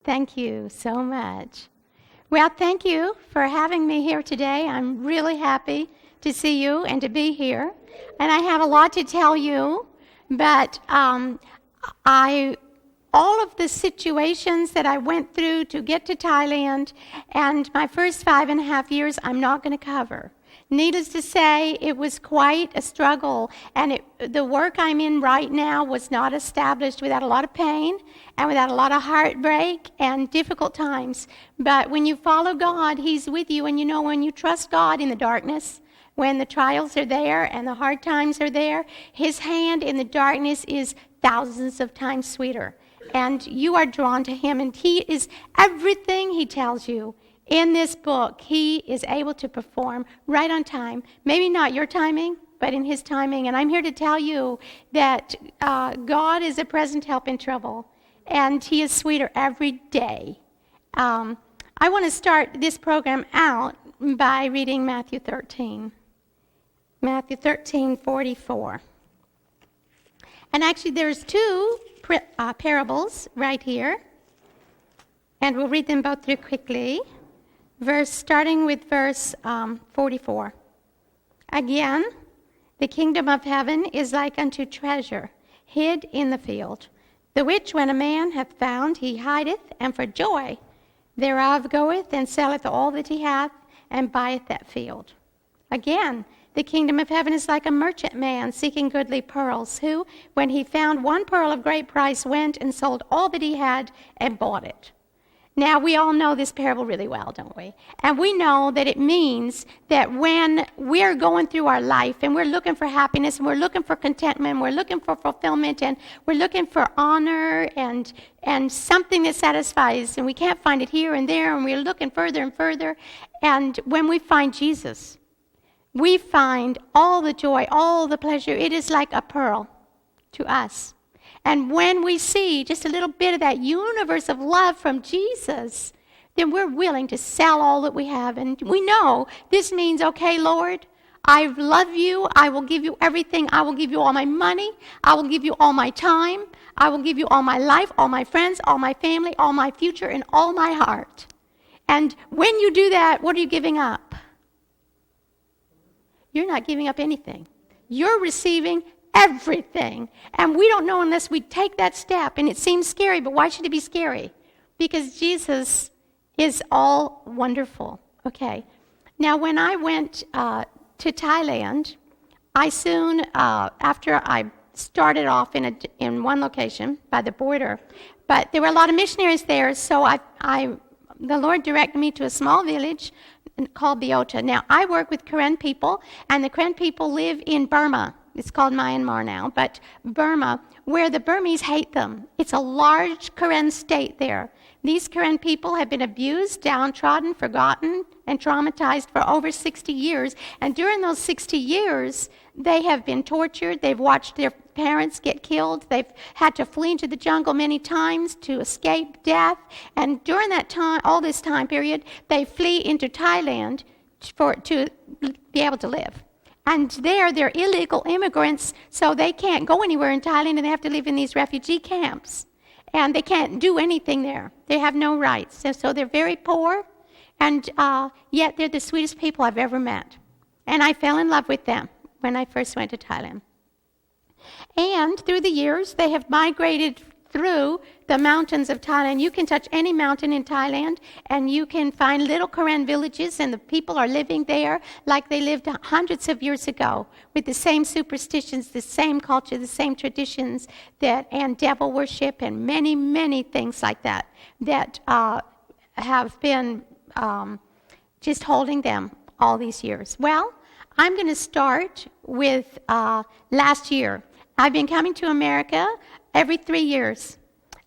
Thank you so much. Well, thank you for having me here today. I'm really happy to see you and to be here. And I have a lot to tell you, but all of the situations that I went through to get to Thailand and my first 5.5 years, I'm not going to cover. Needless to say, it was quite a struggle, and the work I'm in right now was not established without a lot of pain and without a lot of heartbreak and difficult times. But when you follow God, He's with you, and you know when you trust God in the darkness, when the trials are there and the hard times are there, His hand in the darkness is thousands of times sweeter. And you are drawn to Him, and He is everything He tells you. In this book, He is able to perform right on time. Maybe not your timing, but in His timing. And I'm here to tell you that God is a present help in trouble, and He is sweeter every day. I want to start this program out by reading Matthew 13. Matthew 13:44. And actually, there's two parables right here, and we'll read them both through quickly. Starting with verse 44. Again, the kingdom of heaven is like unto treasure hid in the field, the which when a man hath found, he hideth, and for joy thereof goeth and selleth all that he hath, and buyeth that field. Again, the kingdom of heaven is like a merchant man seeking goodly pearls, who, when he found one pearl of great price, went and sold all that he had and bought it. Now, we all know this parable really well, don't we? And we know that it means that when we're going through our life and we're looking for happiness and we're looking for contentment, we're looking for fulfillment, and we're looking for honor and something that satisfies, and we can't find it here and there, and we're looking further and further. And when we find Jesus, we find all the joy, all the pleasure. It is like a pearl to us. And when we see just a little bit of that universe of love from Jesus, then we're willing to sell all that we have. And we know this means, okay, Lord, I love you. I will give you everything. I will give you all my money. I will give you all my time. I will give you all my life, all my friends, all my family, all my future, and all my heart. And when you do that, what are you giving up? You're not giving up anything. You're receiving everything. And we don't know unless we take that step. And it seems scary, but why should it be scary? Because Jesus is all wonderful. Okay. Now, when I went to Thailand, I soon, after I started off in one location by the border, but there were a lot of missionaries there, so the Lord directed me to a small village called Biota. Now, I work with Karen people, and the Karen people live in Burma. It's called Myanmar now, but Burma, where the Burmese hate them. It's a large Karen state there. These Karen people have been abused, downtrodden, forgotten, and traumatized for over 60 years. And during those 60 years, they have been tortured. They've watched their parents get killed. They've had to flee into the jungle many times to escape death. And during that time, all this time period, they flee into Thailand to be able to live. And there, they're illegal immigrants, so they can't go anywhere in Thailand, and they have to live in these refugee camps. And they can't do anything there. They have no rights. So they're very poor, and yet they're the sweetest people I've ever met. And I fell in love with them when I first went to Thailand. And through the years, they have migrated through the mountains of Thailand. You can touch any mountain in Thailand, and you can find little Karen villages, and the people are living there like they lived hundreds of years ago, with the same superstitions, the same culture, the same traditions, and devil worship, and many, many things like that have been just holding them all these years. Well, I'm going to start with last year. I've been coming to America every 3 years.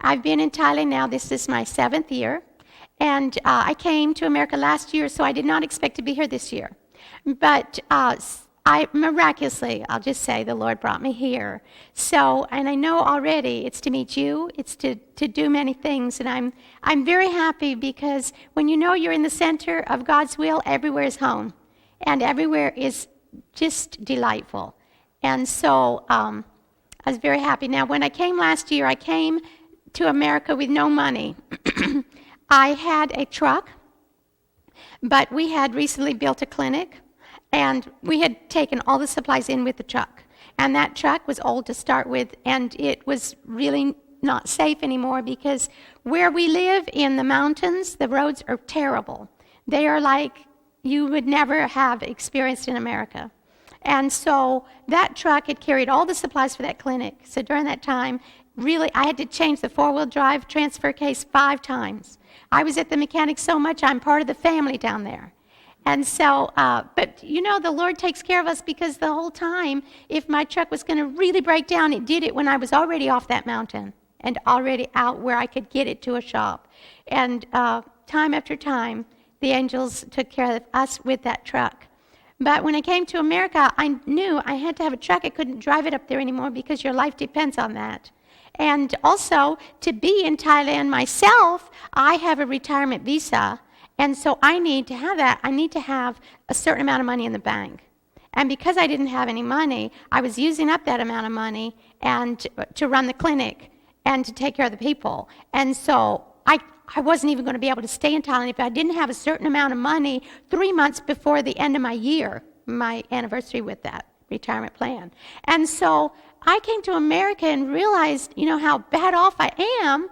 I've been in Thailand now. This is my 7th year. And I came to America last year, so I did not expect to be here this year. But I miraculously, I'll just say, the Lord brought me here. So, and I know already it's to meet you, it's to do many things. And I'm very happy, because when you know you're in the center of God's will, everywhere is home. And everywhere is just delightful. And so I was very happy. Now, when I came last year, I came to America with no money. I had a truck, but we had recently built a clinic, and we had taken all the supplies in with the truck. And that truck was old to start with, and it was really not safe anymore because where we live in the mountains, the roads are terrible. They are like you would never have experienced in America. And so that truck had carried all the supplies for that clinic. So during that time, really, I had to change the four-wheel drive transfer case 5 times. I was at the mechanic so much, I'm part of the family down there. And so, but you know, the Lord takes care of us because the whole time, if my truck was going to really break down, it did it when I was already off that mountain and already out where I could get it to a shop. And time after time, the angels took care of us with that truck. But when I came to America, I knew I had to have a truck. I couldn't drive it up there anymore because your life depends on that. And also, to be in Thailand myself, I have a retirement visa. And so I need to have that. I need to have a certain amount of money in the bank. And because I didn't have any money, I was using up that amount of money and to run the clinic and to take care of the people. And so I wasn't even going to be able to stay in Thailand if I didn't have a certain amount of money 3 months before the end of my year, my anniversary with that retirement plan. And so I came to America and realized, you know, how bad off I am.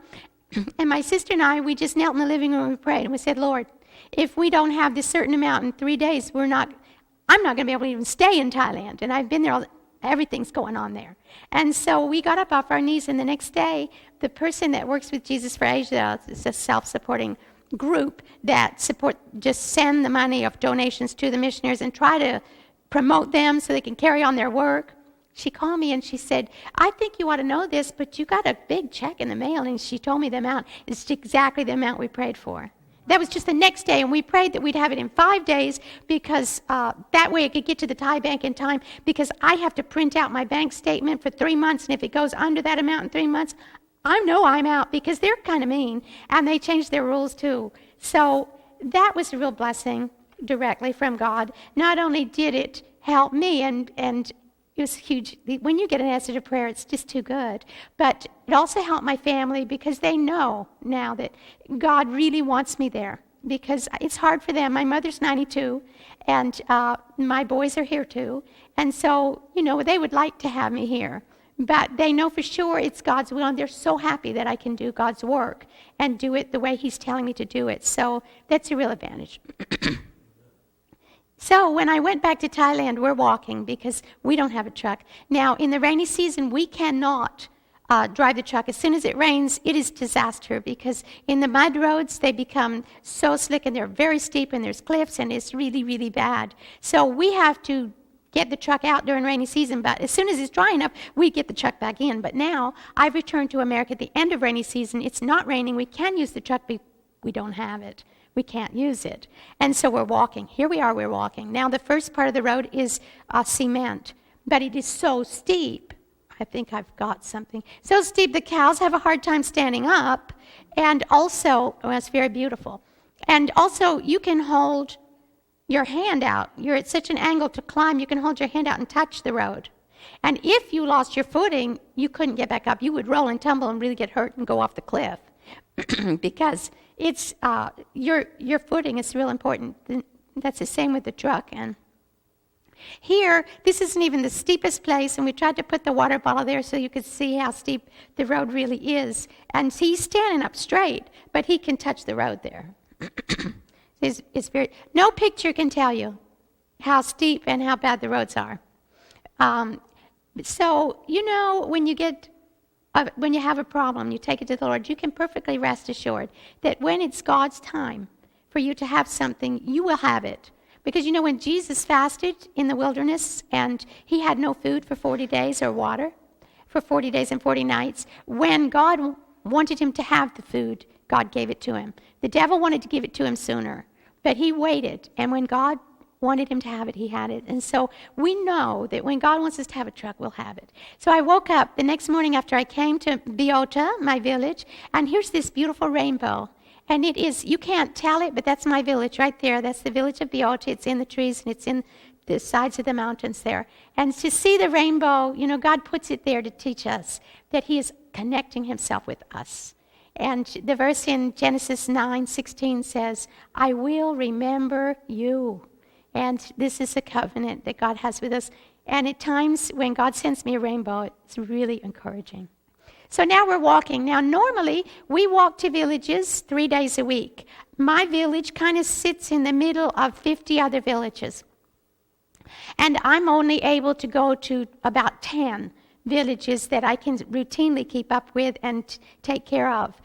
And my sister and I, we just knelt in the living room and we prayed. And we said, Lord, if we don't have this certain amount in 3 days, I'm not going to be able to even stay in Thailand. And I've been there, everything's going on there. And so we got up off our knees, and the next day, the person that works with Jesus for Asia, it's a self-supporting group that just send the money of donations to the missionaries and try to promote them so they can carry on their work. She called me and she said, I think you ought to know this, but you got a big check in the mail. And she told me the amount. It's exactly the amount we prayed for. That was just the next day, and we prayed that we'd have it in 5 days because that way it could get to the Thai bank in time, because I have to print out my bank statement for 3 months, and if it goes under that amount in 3 months, I know I'm out, because they're kind of mean, and they changed their rules too. So that was a real blessing directly from God. Not only did it help me, and it was huge. When you get an answer to prayer, it's just too good. But it also helped my family because they know now that God really wants me there, because it's hard for them. My mother's 92, and my boys are here too. And so, you know, they would like to have me here. But they know for sure it's God's will, and they're so happy that I can do God's work and do it the way He's telling me to do it. So that's a real advantage. So when I went back to Thailand, we're walking because we don't have a truck. Now, in the rainy season, we cannot drive the truck. As soon as it rains, it is disaster, because in the mud roads, they become so slick, and they're very steep, and there's cliffs, and it's really, really bad. So we have to get the truck out during rainy season, but as soon as it's dry enough, we get the truck back in. But now, I've returned to America at the end of rainy season. It's not raining. We can use the truck, but we don't have it. We can't use it. And so we're walking. Here we are, we're walking. Now, the first part of the road is cement, but it is so steep. I think I've got something. So steep, the cows have a hard time standing up, and also, it's very beautiful. And also, you can hold your hand out. You're at such an angle to climb, you can hold your hand out and touch the road. And if you lost your footing, you couldn't get back up. You would roll and tumble and really get hurt and go off the cliff. Because it's your footing is real important. That's the same with the truck. And here, this isn't even the steepest place, and we tried to put the water bottle there so you could see how steep the road really is. And he's standing up straight, but he can touch the road there. It's very, no picture can tell you how steep and how bad the roads are. So, you know, when you have a problem, you take it to the Lord, you can perfectly rest assured that when it's God's time for you to have something, you will have it. Because, you know, when Jesus fasted in the wilderness and he had no food for 40 days or water for 40 days and 40 nights, when God wanted him to have the food, God gave it to him. The devil wanted to give it to him sooner, but he waited. And when God wanted him to have it, he had it. And so we know that when God wants us to have a truck, we'll have it. So I woke up the next morning after I came to Biota, my village, and here's this beautiful rainbow. And it is, you can't tell it, but that's my village right there. That's the village of Biota. It's in the trees, and it's in the sides of the mountains there. And to see the rainbow, you know, God puts it there to teach us that he is connecting himself with us. And the verse in Genesis 9:16 says, I will remember you. And this is a covenant that God has with us. And at times when God sends me a rainbow, it's really encouraging. So now we're walking. Now normally we walk to villages 3 days a week. My village kind of sits in the middle of 50 other villages. And I'm only able to go to about 10 villages that I can routinely keep up with and take care of.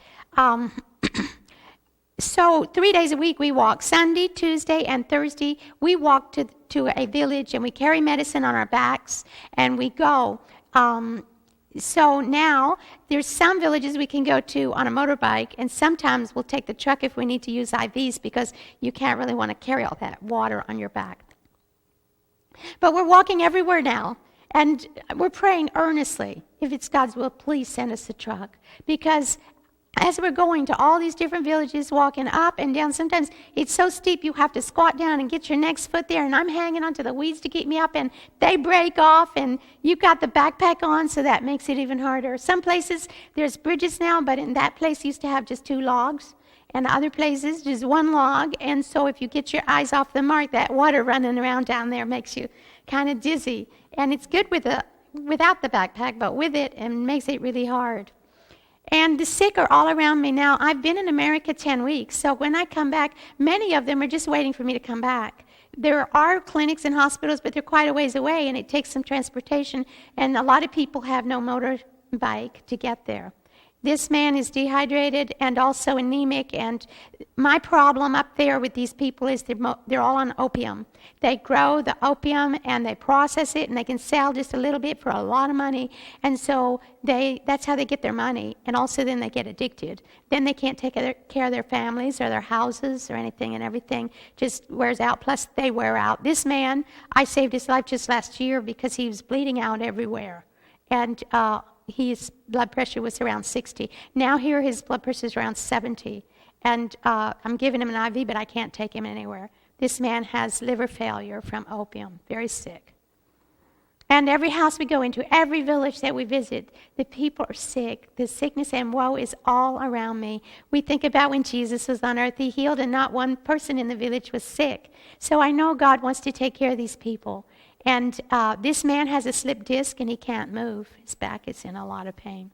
So 3 days a week we walk. Sunday, Tuesday, and Thursday we walk to a village and we carry medicine on our backs and we go. So now there's some villages we can go to on a motorbike, and sometimes we'll take the truck if we need to use IVs because you can't really want to carry all that water on your back. But we're walking everywhere now, and we're praying earnestly, if it's God's will, please send us a truck. Because as we're going to all these different villages, walking up and down, sometimes it's so steep you have to squat down and get your next foot there, and I'm hanging onto the weeds to keep me up, and they break off, and you've got the backpack on, so that makes it even harder. Some places, there's bridges now, but in that place used to have just 2 logs, and other places, just 1 log, and so if you get your eyes off the mark, that water running around down there makes you kind of dizzy. And it's good without the backpack, but with it, it makes it really hard. And the sick are all around me now. I've been in America 10 weeks, so when I come back, many of them are just waiting for me to come back. There are clinics and hospitals, but they're quite a ways away, and it takes some transportation, and a lot of people have no motorbike to get there. This man is dehydrated and also anemic, and my problem up there with these people is they're all on opium. They grow the opium and they process it, and they can sell just a little bit for a lot of money, and so that's how they get their money, and also then they get addicted. Then they can't take care of their families or their houses or anything, and everything just wears out, plus they wear out. This man, I saved his life just last year because he was bleeding out everywhere, and his blood pressure was around 60. Now here his blood pressure is around 70. And I'm giving him an IV, but I can't take him anywhere. This man has liver failure from opium, very sick. And every house we go into, every village that we visit, the people are sick. The sickness and woe is all around me. We think about when Jesus was on earth, he healed, and not one person in the village was sick. So I know God wants to take care of these people. And this man has a slipped disc and he can't move. His back is in a lot of pain.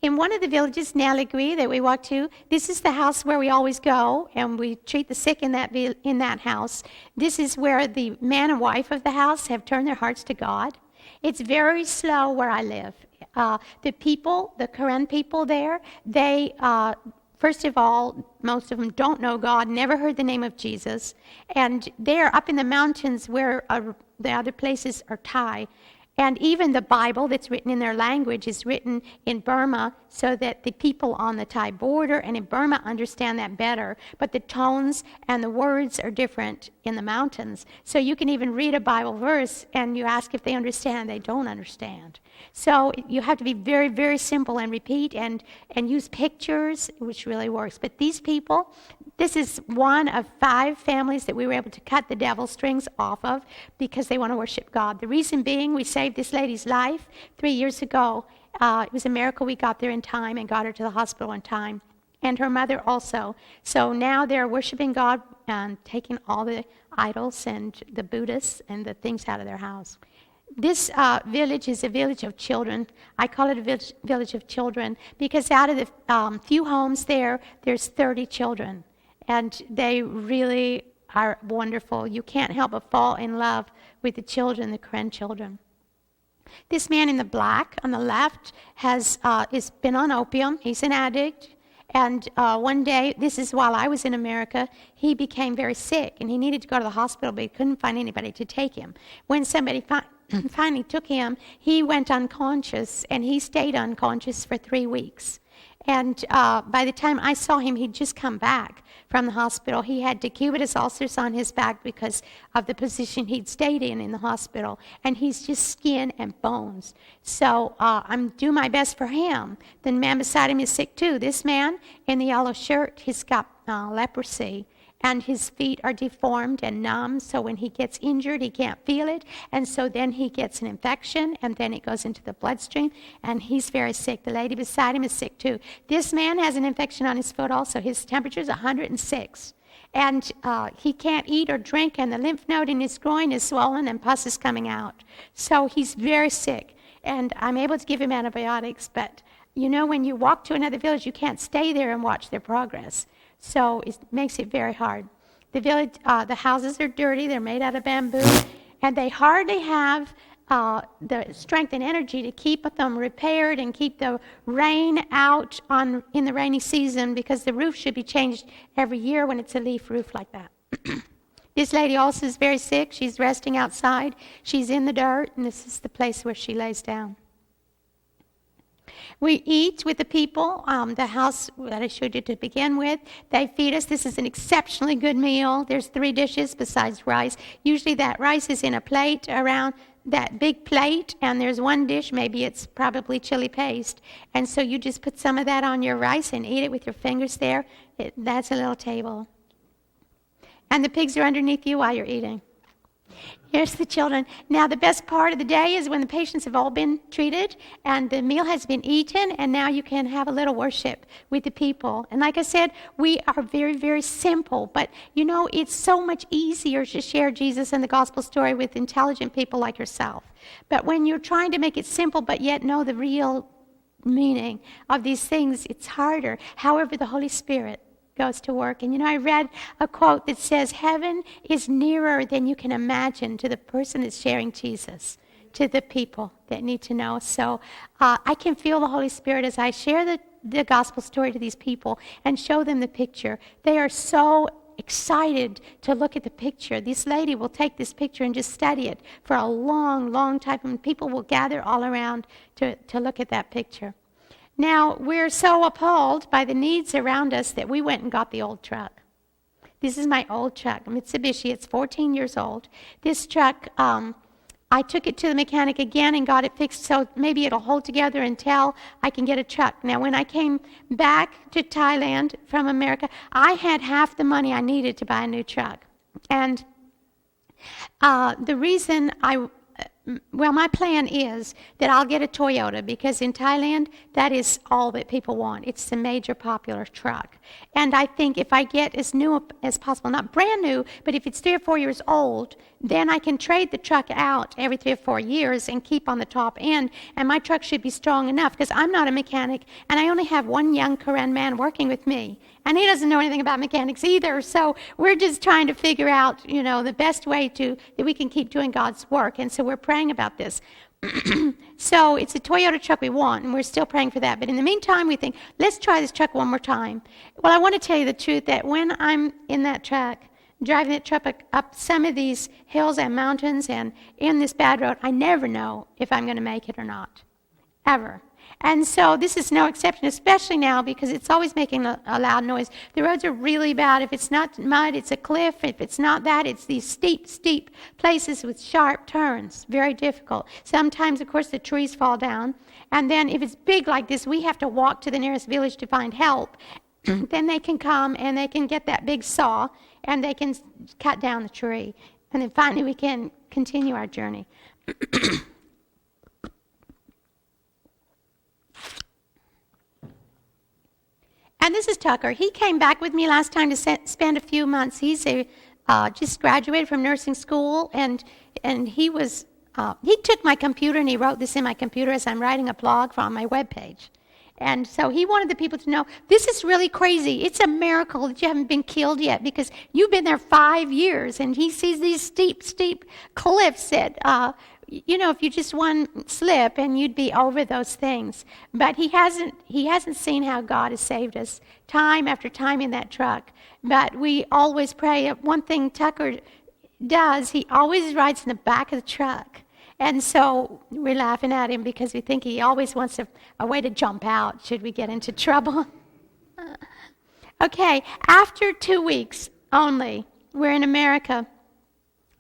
In one of the villages, Naligui, that we walk to, this is the house where we always go, and we treat the sick in that house. This is where the man and wife of the house have turned their hearts to God. It's very slow where I live. The Karen people there, they first of all, most of them don't know God, never heard the name of Jesus, and they're up in the mountains where the other places are Thai. And even the Bible that's written in their language is written in Burma so that the people on the Thai border and in Burma understand that better. But the tones and the words are different in the mountains. So you can even read a Bible verse and you ask if they understand, they don't understand. So you have to be very, very simple and repeat and use pictures, which really works. But these people, this is one of 5 families that we were able to cut the devil strings off of because they want to worship God. The reason being, we saved this lady's life 3 years ago. It was a miracle we got there in time and got her to the hospital in time, and her mother also. So now they're worshiping God and taking all the idols and the Buddhists and the things out of their house. This village is a village of children. I call it a village of children because out of the few homes there's 30 children. And they really are wonderful. You can't help but fall in love with the children, the grandchildren. This man in the black on the left has been on opium. He's an addict. And one day, this is while I was in America, he became very sick. And he needed to go to the hospital, but he couldn't find anybody to take him. When somebody finally took him, he went unconscious. And he stayed unconscious for 3 weeks. And by the time I saw him, he'd just come back from the hospital. He had decubitus ulcers on his back because of the position he'd stayed in the hospital. And he's just skin and bones. So I'm doing my best for him. The man beside him is sick too. This man in the yellow shirt, he's got leprosy. and his feet are deformed and numb, so when he gets injured, he can't feel it, and so then he gets an infection, and then it goes into the bloodstream, and he's very sick. The lady beside him is sick too. This man has an infection on his foot also. His temperature is 106, and he can't eat or drink, and the lymph node in his groin is swollen, and pus is coming out. So he's very sick, and I'm able to give him antibiotics, but you know, when you walk to another village, you can't stay there and watch their progress. So it makes it very hard. The village, the houses are dirty. They're made out of bamboo, and they hardly have the strength and energy to keep them repaired and keep the rain out in the rainy season, because the roof should be changed every year when it's a leaf roof like that. This lady also is very sick. She's resting outside. She's in the dirt, and this is the place where she lays down. We eat with the people, the house that I showed you to begin with. They feed us. This is an exceptionally good meal. There's 3 dishes besides rice. Usually that rice is in a plate around that big plate, and there's 1 dish, maybe it's probably chili paste. And so you just put some of that on your rice and eat it with your fingers there. That's a little table. And the pigs are underneath you while you're eating. Here's the children. Now, the best part of the day is when the patients have all been treated and the meal has been eaten, and now you can have a little worship with the people. And like I said, we are very, very simple. But, you know, it's so much easier to share Jesus and the gospel story with intelligent people like yourself. But when you're trying to make it simple but yet know the real meaning of these things, it's harder. However, the Holy Spirit goes to work. And you know, I read a quote that says, heaven is nearer than you can imagine to the person that's sharing Jesus, to the people that need to know. So I can feel the Holy Spirit as I share the gospel story to these people and show them the picture. They are so excited to look at the picture. This lady will take this picture and just study it for a long, long time, and people will gather all around to look at that picture. Now, we're so appalled by the needs around us that we went and got the old truck. This is my old truck, Mitsubishi. It's 14 years old. This truck, I took it to the mechanic again and got it fixed so maybe it'll hold together until I can get a truck. Now, when I came back to Thailand from America, I had half the money I needed to buy a new truck. And the reason my plan is that I'll get a Toyota, because in Thailand, that is all that people want. It's the major popular truck. And I think if I get as new as possible, not brand new, but if it's 3 or 4 years old, then I can trade the truck out every 3 or 4 years and keep on the top end. And my truck should be strong enough, because I'm not a mechanic, and I only have 1 young Korean man working with me. And he doesn't know anything about mechanics either. So we're just trying to figure out, you know, the best way that we can keep doing God's work. And so we're praying about this. So it's a Toyota truck we want, and we're still praying for that. But in the meantime, we think, let's try this truck one more time. Well, I want to tell you the truth that when I'm in that truck, driving that truck up some of these hills and mountains and in this bad road, I never know if I'm going to make it or not, ever. And so this is no exception, especially now, because it's always making a loud noise. The roads are really bad. If it's not mud, it's a cliff. If it's not that, it's these steep, steep places with sharp turns. Very difficult. Sometimes, of course, the trees fall down. And then if it's big like this, we have to walk to the nearest village to find help. Then they can come and they can get that big saw and they can cut down the tree. And then finally we can continue our journey. And this is Tucker. He came back with me last time to spend a few months. He's just graduated from nursing school, and he took my computer and he wrote this in my computer as I'm writing a blog on my webpage. And so he wanted the people to know, this is really crazy. It's a miracle that you haven't been killed yet, because you've been there 5 years, and he sees these steep, steep cliffs that, you know, if you just one slip and you'd be over those things. But he hasn't seen how God has saved us time after time in that truck. But we always pray. One thing Tucker does, he always rides in the back of the truck. And so we're laughing at him because we think he always wants a way to jump out should we get into trouble. Okay, after 2 weeks only, we're in America.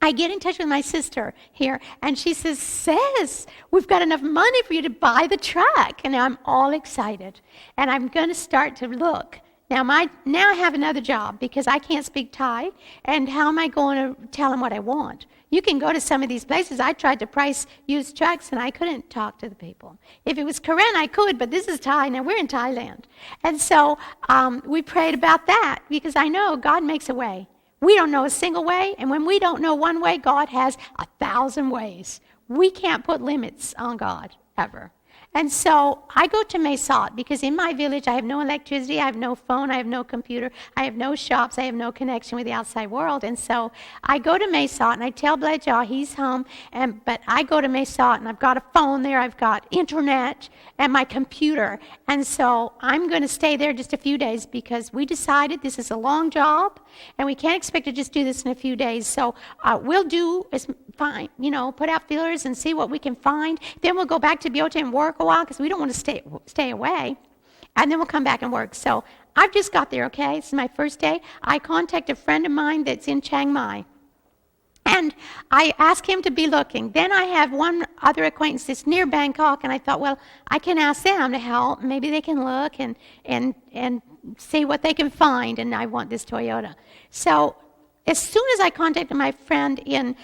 I get in touch with my sister here, and she says, "Sis, we've got enough money for you to buy the truck." And I'm all excited. And I'm going to start to look Now I have another job because I can't speak Thai, and how am I going to tell them what I want? You can go to some of these places. I tried to price used trucks, and I couldn't talk to the people. If it was Korean, I could, but this is Thai. Now, we're in Thailand. And so we prayed about that because I know God makes a way. We don't know a single way, and when we don't know one way, God has 1,000 ways. We can't put limits on God, ever. And so I go to Mesot because in my village I have no electricity, I have no phone, I have no computer, I have no shops, I have no connection with the outside world. And so I go to Mesot and I tell Blejaw he's home, but I go to Mesot and I've got a phone there, I've got internet and my computer. And so I'm going to stay there just a few days because we decided this is a long job and we can't expect to just do this in a few days. So we'll do is fine, put out feelers and see what we can find. Then we'll go back to Biota and work a while because we don't want to stay away. And then we'll come back and work. So I've just got there, okay? This is my first day. I contact a friend of mine that's in Chiang Mai. And I ask him to be looking. Then I have one other acquaintance that's near Bangkok, and I thought, well, I can ask them to help. Maybe they can look and see what they can find, and I want this Toyota. So as soon as I contacted my friend in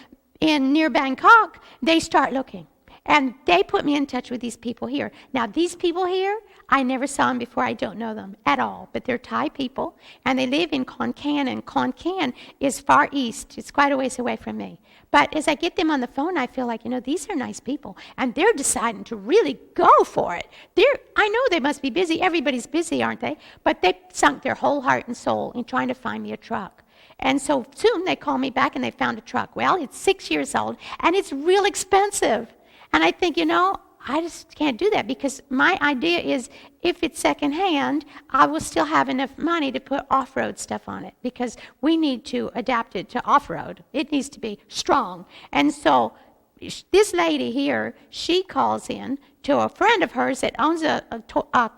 near Bangkok, they start looking. And they put me in touch with these people here. Now, these people here, I never saw them before. I don't know them at all. But they're Thai people, and they live in Khon Kaen. And Khon Kaen is far east. It's quite a ways away from me. But as I get them on the phone, I feel like, these are nice people. And they're deciding to really go for it. I know they must be busy. Everybody's busy, aren't they? But they sunk their whole heart and soul in trying to find me a truck. And so soon they call me back and they found a truck. Well, it's 6 years old, and it's real expensive. And I think, I just can't do that because my idea is if it's secondhand, I will still have enough money to put off-road stuff on it because we need to adapt it to off-road. It needs to be strong. And so this lady here, she calls in to a friend of hers that owns a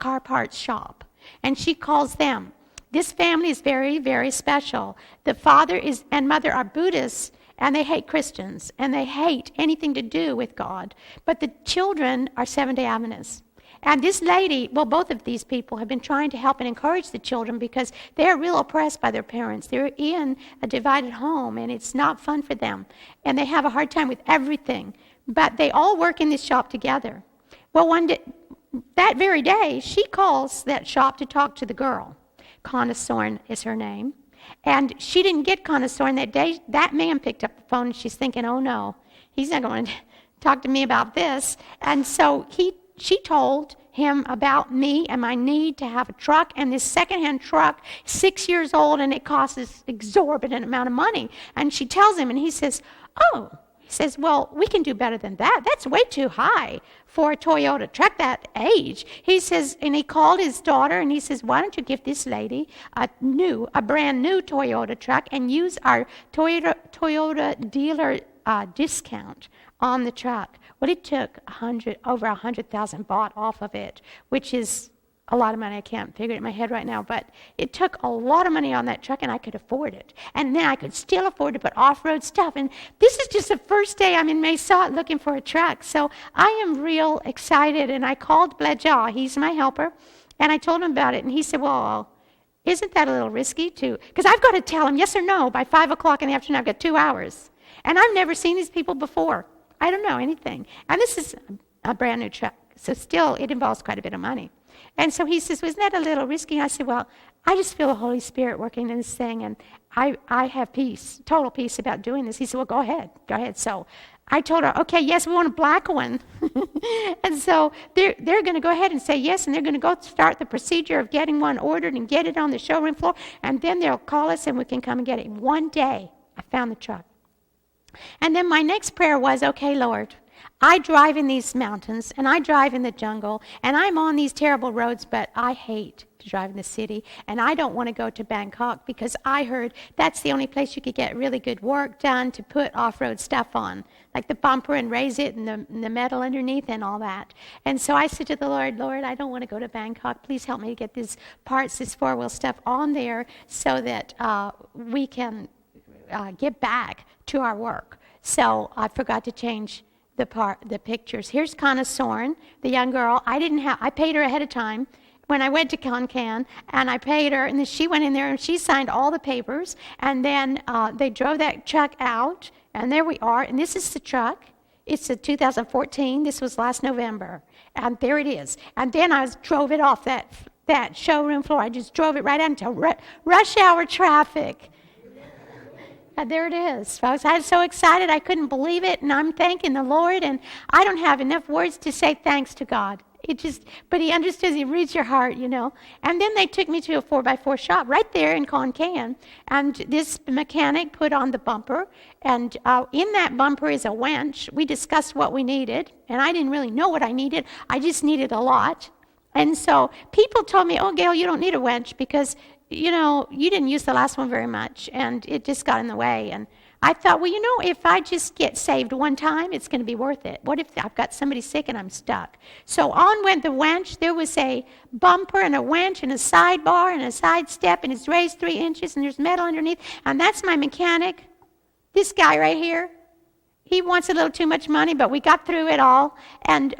car parts shop, and she calls them. This family is very, very special. The father and mother are Buddhists, and they hate Christians, and they hate anything to do with God. But the children are Seventh-day Adventists. And this lady, well, both of these people have been trying to help and encourage the children because they're real oppressed by their parents. They're in a divided home, and it's not fun for them. And they have a hard time with everything. But they all work in this shop together. Well, one day, that very day, she calls that shop to talk to the girl. Connoisseur is her name. And she didn't get Connoisseur, and that day, that man picked up the phone, and she's thinking, oh, no, he's not going to talk to me about this. And so she told him about me and my need to have a truck, and this secondhand truck, 6 years old, and it costs this exorbitant amount of money. And she tells him, and he says, oh. He says, well, we can do better than that. That's way too high for a Toyota truck that age. He says, and he called his daughter, and he says, why don't you give this lady a brand new Toyota truck and use our Toyota dealer discount on the truck? Well, it took over 100,000 bought off of it, which is a lot of money. I can't figure it in my head right now, but it took a lot of money on that truck, and I could afford it. And then I could still afford to put off-road stuff. And this is just the first day I'm in Mesot looking for a truck. So I am real excited, and I called Blejaw. He's my helper, and I told him about it, and he said, well, isn't that a little risky too? Because I've got to tell him yes or no by 5 o'clock in the afternoon. I've got 2 hours. And I've never seen these people before. I don't know anything. And this is a brand new truck. So still, it involves quite a bit of money. And so he says, well, isn't that a little risky? I said, well, I just feel the Holy Spirit working in this thing, and I have peace, total peace about doing this. He said, well, go ahead. So I told her, okay, yes, we want a black one. And so they're going to go ahead and say yes, and they're going to go start the procedure of getting one ordered and get it on the showroom floor, and then they'll call us and we can come and get it. One day, I found the truck. And then my next prayer was, okay, Lord, I drive in these mountains, and I drive in the jungle, and I'm on these terrible roads, but I hate to drive in the city, and I don't want to go to Bangkok because I heard that's the only place you could get really good work done to put off-road stuff on, like the bumper and raise it and the metal underneath and all that. And so I said to the Lord, I don't want to go to Bangkok. Please help me to get these parts, this four-wheel stuff on there so that we can get back to our work. So I forgot to change the pictures. Here's Connoisseur, the young girl. I paid her ahead of time. when I went to Concan, and I paid her, and then she went in there and she signed all the papers, and then they drove that truck out, and there we are, and this is the truck. It's a 2014. This was last November, and there it is. And then I drove it off that showroom floor. I just drove it right out into rush hour traffic. And there it is, folks. I was so excited I couldn't believe it, and I'm thanking the Lord, and I don't have enough words to say thanks to God. But he understands, he reads your heart, you know. And then they took me to a 4x4 shop right there in Concan, and this mechanic put on the bumper, and in that bumper is a winch. We discussed what we needed, and I didn't really know what I needed. I just needed a lot. And so people told me, oh, Gayle, you don't need a winch because, you know, you didn't use the last one very much, and it just got in the way. And I thought, well, you know, if I just get saved one time, it's going to be worth it. What if I've got somebody sick and I'm stuck? So on went the winch. There was a bumper and a winch and a sidebar and a side step, and it's raised 3 inches, and there's metal underneath. And that's my mechanic, this guy right here. He wants a little too much money, but we got through it all, and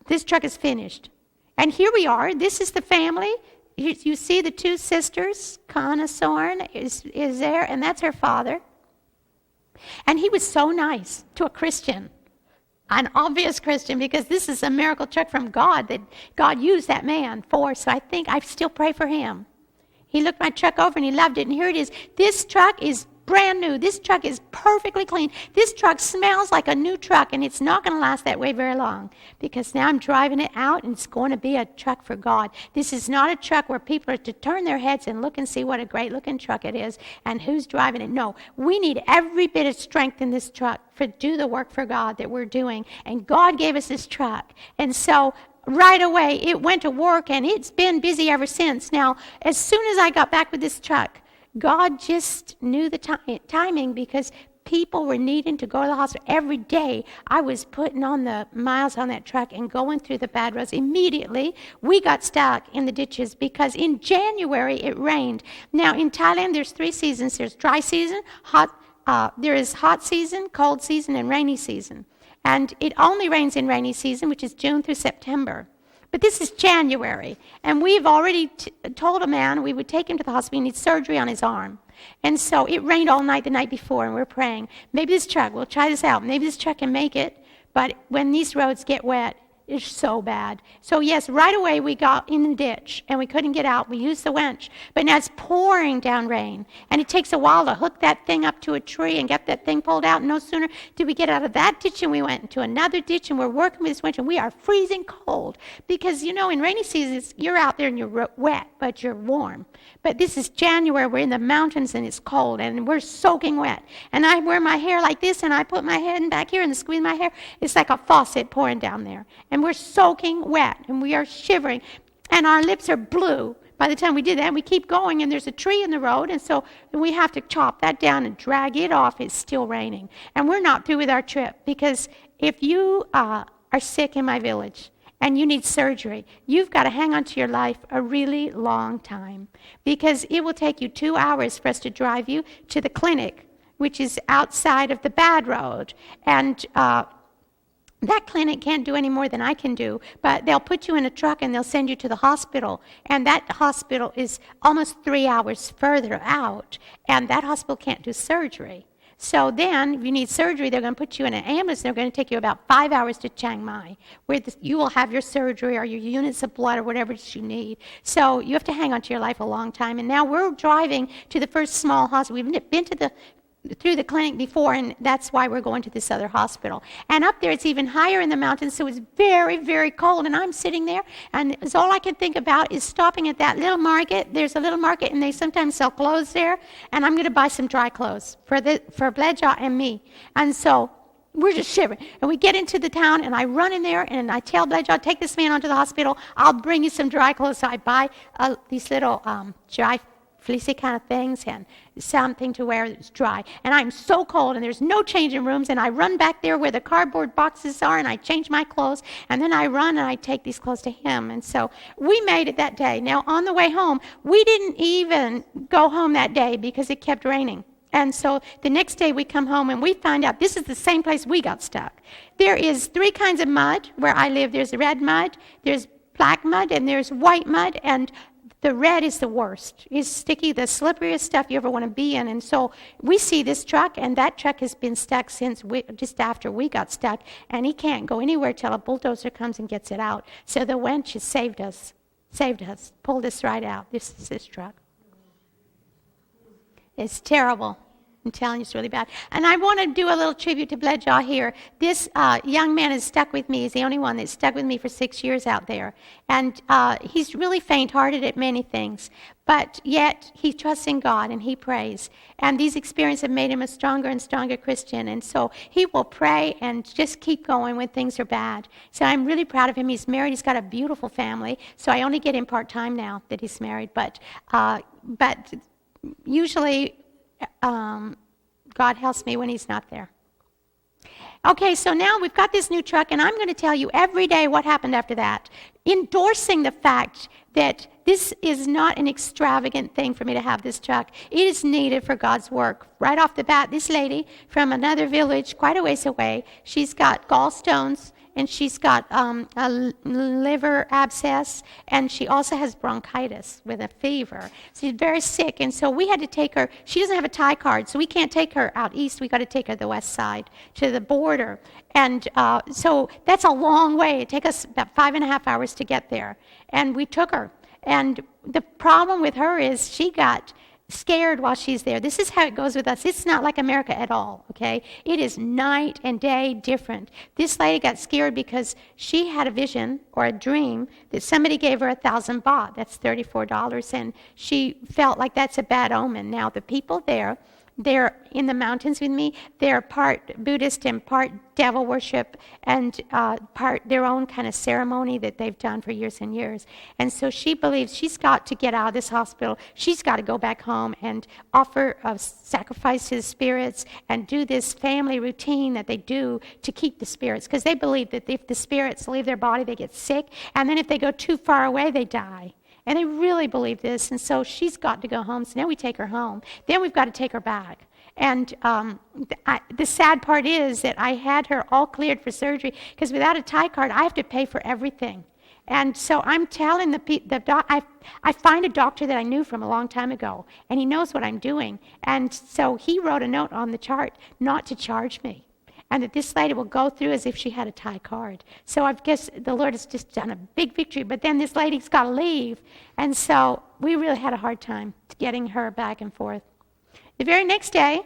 this truck is finished. And here we are. This is the family. You see the 2 sisters. Kana Soren is there, and that's her father. And he was so nice to a Christian, an obvious Christian, because this is a miracle truck from God that God used that man for. So I think I still pray for him. He looked my truck over and he loved it. And here it is. This truck is brand new. This truck is perfectly clean. This truck smells like a new truck, and it's not going to last that way very long because now I'm driving it out, and it's going to be a truck for God. This is not a truck where people are to turn their heads and look and see what a great-looking truck it is and who's driving it. No, we need every bit of strength in this truck to do the work for God that we're doing, and God gave us this truck. And so right away, it went to work, and it's been busy ever since. Now, as soon as I got back with this truck, God just knew the timing because people were needing to go to the hospital. Every day, I was putting on the miles on that truck and going through the bad roads. Immediately, we got stuck in the ditches because in January, it rained. Now, in Thailand, there's 3 seasons. There's dry season, there is hot season, cold season, and rainy season. And it only rains in rainy season, which is June through September. But this is January, and we've already told a man we would take him to the hospital. He needs surgery on his arm. And so it rained all night the night before, and we're praying, maybe this truck, we'll try this out. Maybe this truck can make it, but when these roads get wet, it's so bad. So yes, right away we got in the ditch, and we couldn't get out. We used the winch, but now it's pouring down rain, and it takes a while to hook that thing up to a tree and get that thing pulled out. And no sooner did we get out of that ditch, and we went into another ditch, and we're working with this winch, and we are freezing cold because, you know, in rainy seasons, you're out there and you're wet, but you're warm. But this is January. We're in the mountains, and it's cold, and we're soaking wet. And I wear my hair like this, and I put my head back here and squeeze my hair. It's like a faucet pouring down there. And we're soaking wet, and we are shivering, and our lips are blue by the time we did that. And we keep going, and there's a tree in the road, and so we have to chop that down and drag it off. It's still raining. And we're not through with our trip, because if you are sick in my village and you need surgery, you've got to hang on to your life a really long time, because it will take you 2 hours for us to drive you to the clinic, which is outside of the bad road. And that clinic can't do any more than I can do, but they'll put you in a truck and they'll send you to the hospital. And that hospital is almost 3 hours further out, and that hospital can't do surgery. So then, if you need surgery, they're going to put you in an ambulance, and they're going to take you about 5 hours to Chiang Mai, where you will have your surgery or your units of blood or whatever you need. So you have to hang on to your life a long time. And now we're driving to the first small hospital. We've been through the clinic before, and that's why we're going to this other hospital. And up there, it's even higher in the mountains, so it's very, very cold. And I'm sitting there, and it's all I can think about is stopping at that little market. There's a little market, and they sometimes sell clothes there, and I'm going to buy some dry clothes for Bledja and me. And so we're just shivering. And we get into the town, and I run in there, and I tell Bledja, take this man onto the hospital. I'll bring you some dry clothes. So I buy these little dry fleecy kind of things and something to wear that's dry. And I'm so cold, and there's no changing rooms, and I run back there where the cardboard boxes are, and I change my clothes, and then I run and I take these clothes to him. And so we made it that day. Now, on the way home, we didn't even go home that day because it kept raining. And so the next day we come home, and we find out this is the same place we got stuck. There is 3 kinds of mud where I live. There's red mud, there's black mud and there's white mud, and the red is the worst. It's sticky, the slipperiest stuff you ever want to be in. And so we see this truck, and that truck has been stuck since just after we got stuck, and he can't go anywhere till a bulldozer comes and gets it out. So the winch has saved us, pulled us right out. This is this truck. It's terrible. I'm telling you, it's really bad. And I want to do a little tribute to Bledjaw here. This young man is stuck with me. He's the only one that's stuck with me for 6 years out there. And he's really faint-hearted at many things. But yet, he trusts in God and he prays. And these experiences have made him a stronger and stronger Christian. And so he will pray and just keep going when things are bad. So I'm really proud of him. He's married. He's got a beautiful family. So I only get him part-time now that he's married. But usually... God helps me when he's not there. Okay, so now we've got this new truck, and I'm going to tell you every day what happened after that, endorsing the fact that this is not an extravagant thing for me to have this truck. It is needed for God's work. Right off the bat, this lady from another village quite a ways away, she's got gallstones, and she's got a liver abscess, and she also has bronchitis with a fever. She's very sick, and so we had to take her. She doesn't have a Thai card, so we can't take her out east. We got to take her the west side to the border. And so that's a long way. It took us about 5.5 hours to get there. And we took her. And the problem with her is she got scared while she's there. This is how it goes with us. It's not like America at all, okay? It is night and day different. This lady got scared because she had a vision or a dream that somebody gave her 1,000 baht. That's $34, and she felt like that's a bad omen. Now, the people there, they're in the mountains with me. They're part Buddhist and part devil worship and part their own kind of ceremony that they've done for years and years. And so she believes she's got to get out of this hospital. She's got to go back home and offer sacrifice to the spirits and do this family routine that they do to keep the spirits. Because they believe that if the spirits leave their body, they get sick. And then if they go too far away, they die. And they really believe this, and so she's got to go home. So now we take her home. Then we've got to take her back. And the sad part is that I had her all cleared for surgery, because without a Thai card, I have to pay for everything. And so I'm telling I find a doctor that I knew from a long time ago, and he knows what I'm doing. And so he wrote a note on the chart not to charge me, and that this lady will go through as if she had a Thai card. So I guess the Lord has just done a big victory, but then this lady's got to leave. And so we really had a hard time getting her back and forth. The very next day,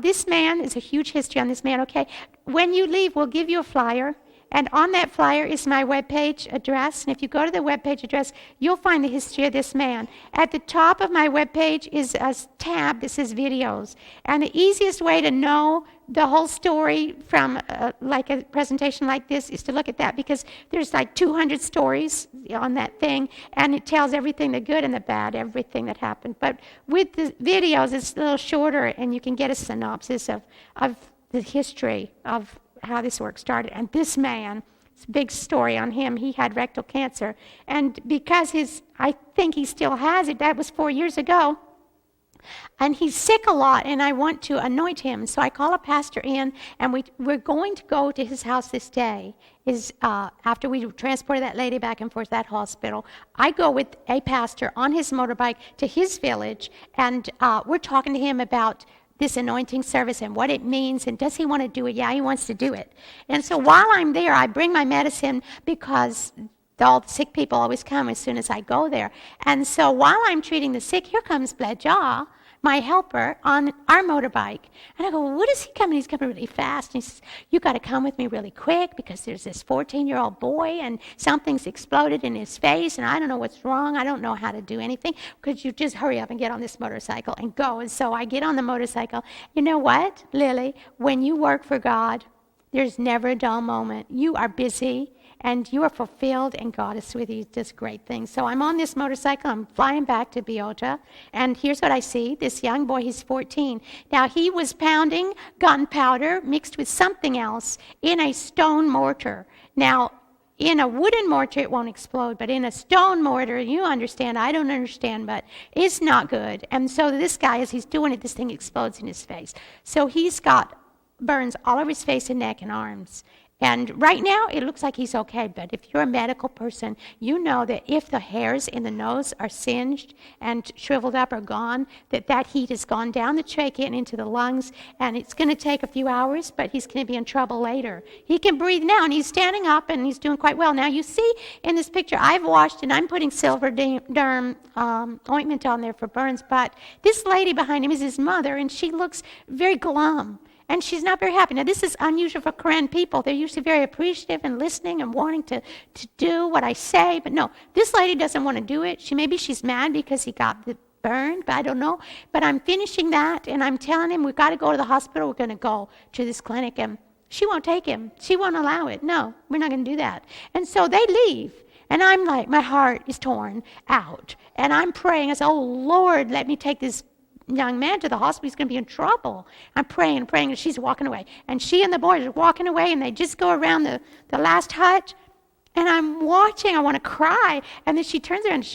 this man, is a huge history on this man, okay? When you leave, we'll give you a flyer. And on that flyer is my webpage address. And if you go to the webpage address, you'll find the history of this man. At the top of my webpage is a tab that says videos. And the easiest way to know the whole story from like a presentation like this is to look at that, because there's like 200 stories on that thing, and it tells everything, the good and the bad, everything that happened. But with the videos, it's a little shorter, and you can get a synopsis of the history of how this work started. And this man, it's a big story on him. He had rectal cancer, and because I think he still has it, that was 4 years ago, and he's sick a lot, and I want to anoint him. So I call a pastor in, and we're going to go to his house this day. After we transported that lady back and forth to that hospital, I go with a pastor on his motorbike to his village, and we're talking to him about this anointing service and what it means, and does he want to do it? Yeah, he wants to do it. And so while I'm there, I bring my medicine, because all the sick people always come as soon as I go there. And so while I'm treating the sick, here comes Bledjaw, my helper, on our motorbike. And I go, well, what is he coming? He's coming really fast. And he says, you got to come with me really quick, because there's this 14-year-old boy, and something's exploded in his face, and I don't know what's wrong. I don't know how to do anything. Could you just hurry up and get on this motorcycle and go? And so I get on the motorcycle. You know what, Lily? When you work for God, there's never a dull moment. You are busy, and you are fulfilled, and God is with you. He does great things. So I'm on this motorcycle. I'm flying back to Biota, and here's what I see. This young boy, he's 14. Now, he was pounding gunpowder mixed with something else in a stone mortar. Now, in a wooden mortar, it won't explode, but in a stone mortar, you understand, I don't understand, but it's not good. And so this guy, as he's doing it, this thing explodes in his face. So he's got burns all over his face and neck and arms. And right now, it looks like he's okay. But if you're a medical person, you know that if the hairs in the nose are singed and shriveled up or gone, that heat has gone down the trachea and into the lungs. And it's going to take a few hours, but he's going to be in trouble later. He can breathe now, and he's standing up, and he's doing quite well. Now, you see in this picture, I've washed, and I'm putting silver derm ointment on there for burns. But this lady behind him is his mother, and she looks very glum. And she's not very happy. Now, this is unusual for Karen people. They're usually very appreciative and listening and wanting to do what I say. But no, this lady doesn't want to do it. Maybe she's mad because he got burned, but I don't know. But I'm finishing that, and I'm telling him, we've got to go to the hospital. We're going to go to this clinic. And she won't take him. She won't allow it. No, we're not going to do that. And so they leave. And I'm like, my heart is torn out. And I'm praying. I say, oh, Lord, let me take this young man to the hospital. He's going to be in trouble. I'm praying and praying, and she's walking away. And she and the boys are walking away, and they just go around the last hut. And I'm watching. I want to cry. And then she turns around,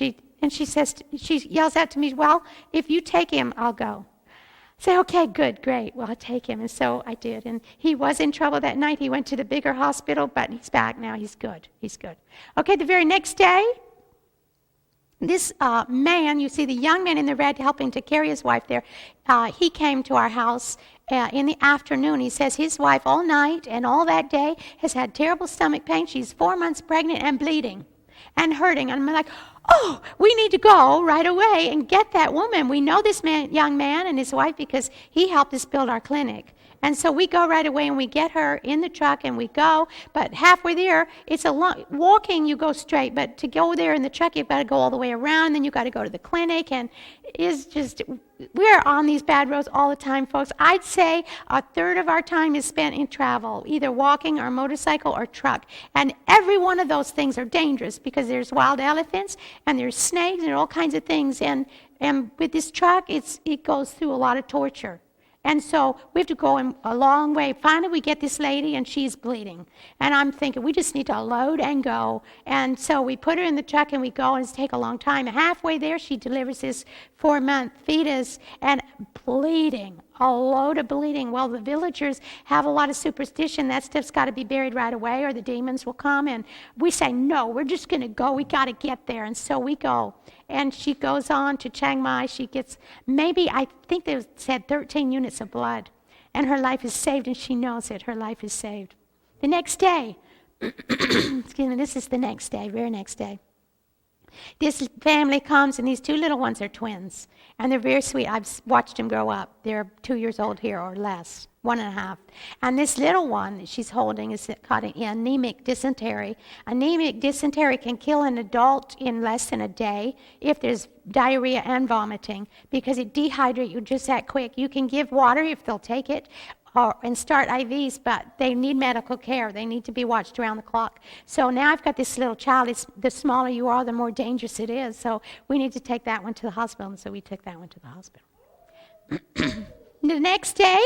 and she says, she yells out to me, well, if you take him, I'll go. I say, okay, good, great. Well, I'll take him. And so I did. And he was in trouble that night. He went to the bigger hospital, but he's back now. He's good. He's good. Okay, the very next day, this man, you see the young man in the red helping to carry his wife there, he came to our house in the afternoon. He says his wife all night and all that day has had terrible stomach pain. She's 4 months pregnant and bleeding and hurting. And I'm like, oh, we need to go right away and get that woman. We know this young man and his wife because he helped us build our clinic. And so we go right away and we get her in the truck and we go. But halfway there, it's a long, walking, you go straight. But to go there in the truck, you've got to go all the way around. And then you've got to go to the clinic. And it's just, we're on these bad roads all the time, folks. I'd say a third of our time is spent in travel, either walking or motorcycle or truck. And every one of those things are dangerous because there's wild elephants and there's snakes and all kinds of things. And with this truck, it goes through a lot of torture. And so we have to go a long way. Finally, we get this lady, and she's bleeding. And I'm thinking, we just need to load and go. And so we put her in the truck, and we go, and it's take a long time. And halfway there, she delivers this 4-month fetus, and bleeding, a load of bleeding. Well, the villagers have a lot of superstition. That stuff's got to be buried right away, or the demons will come. And we say, no, we're just going to go. We got to get there. And so we go. And she goes on to Chiang Mai. She gets I think they said 13 units of blood. And her life is saved, and she knows it. Her life is saved. The next day, excuse me, this is the next day, very next day. This family comes, and these 2 little ones are twins. And they're very sweet. I've watched them grow up. They're 2 years old here or less, 1.5. And this little one that she's holding is called an anemic dysentery. Anemic dysentery can kill an adult in less than a day if there's diarrhea and vomiting because it dehydrates you just that quick. You can give water if they'll take it and start IVs, but they need medical care. They need to be watched around the clock. So now I've got this little child. The smaller you are, the more dangerous it is. So we need to take that one to the hospital. And so we took that one to the hospital. The next day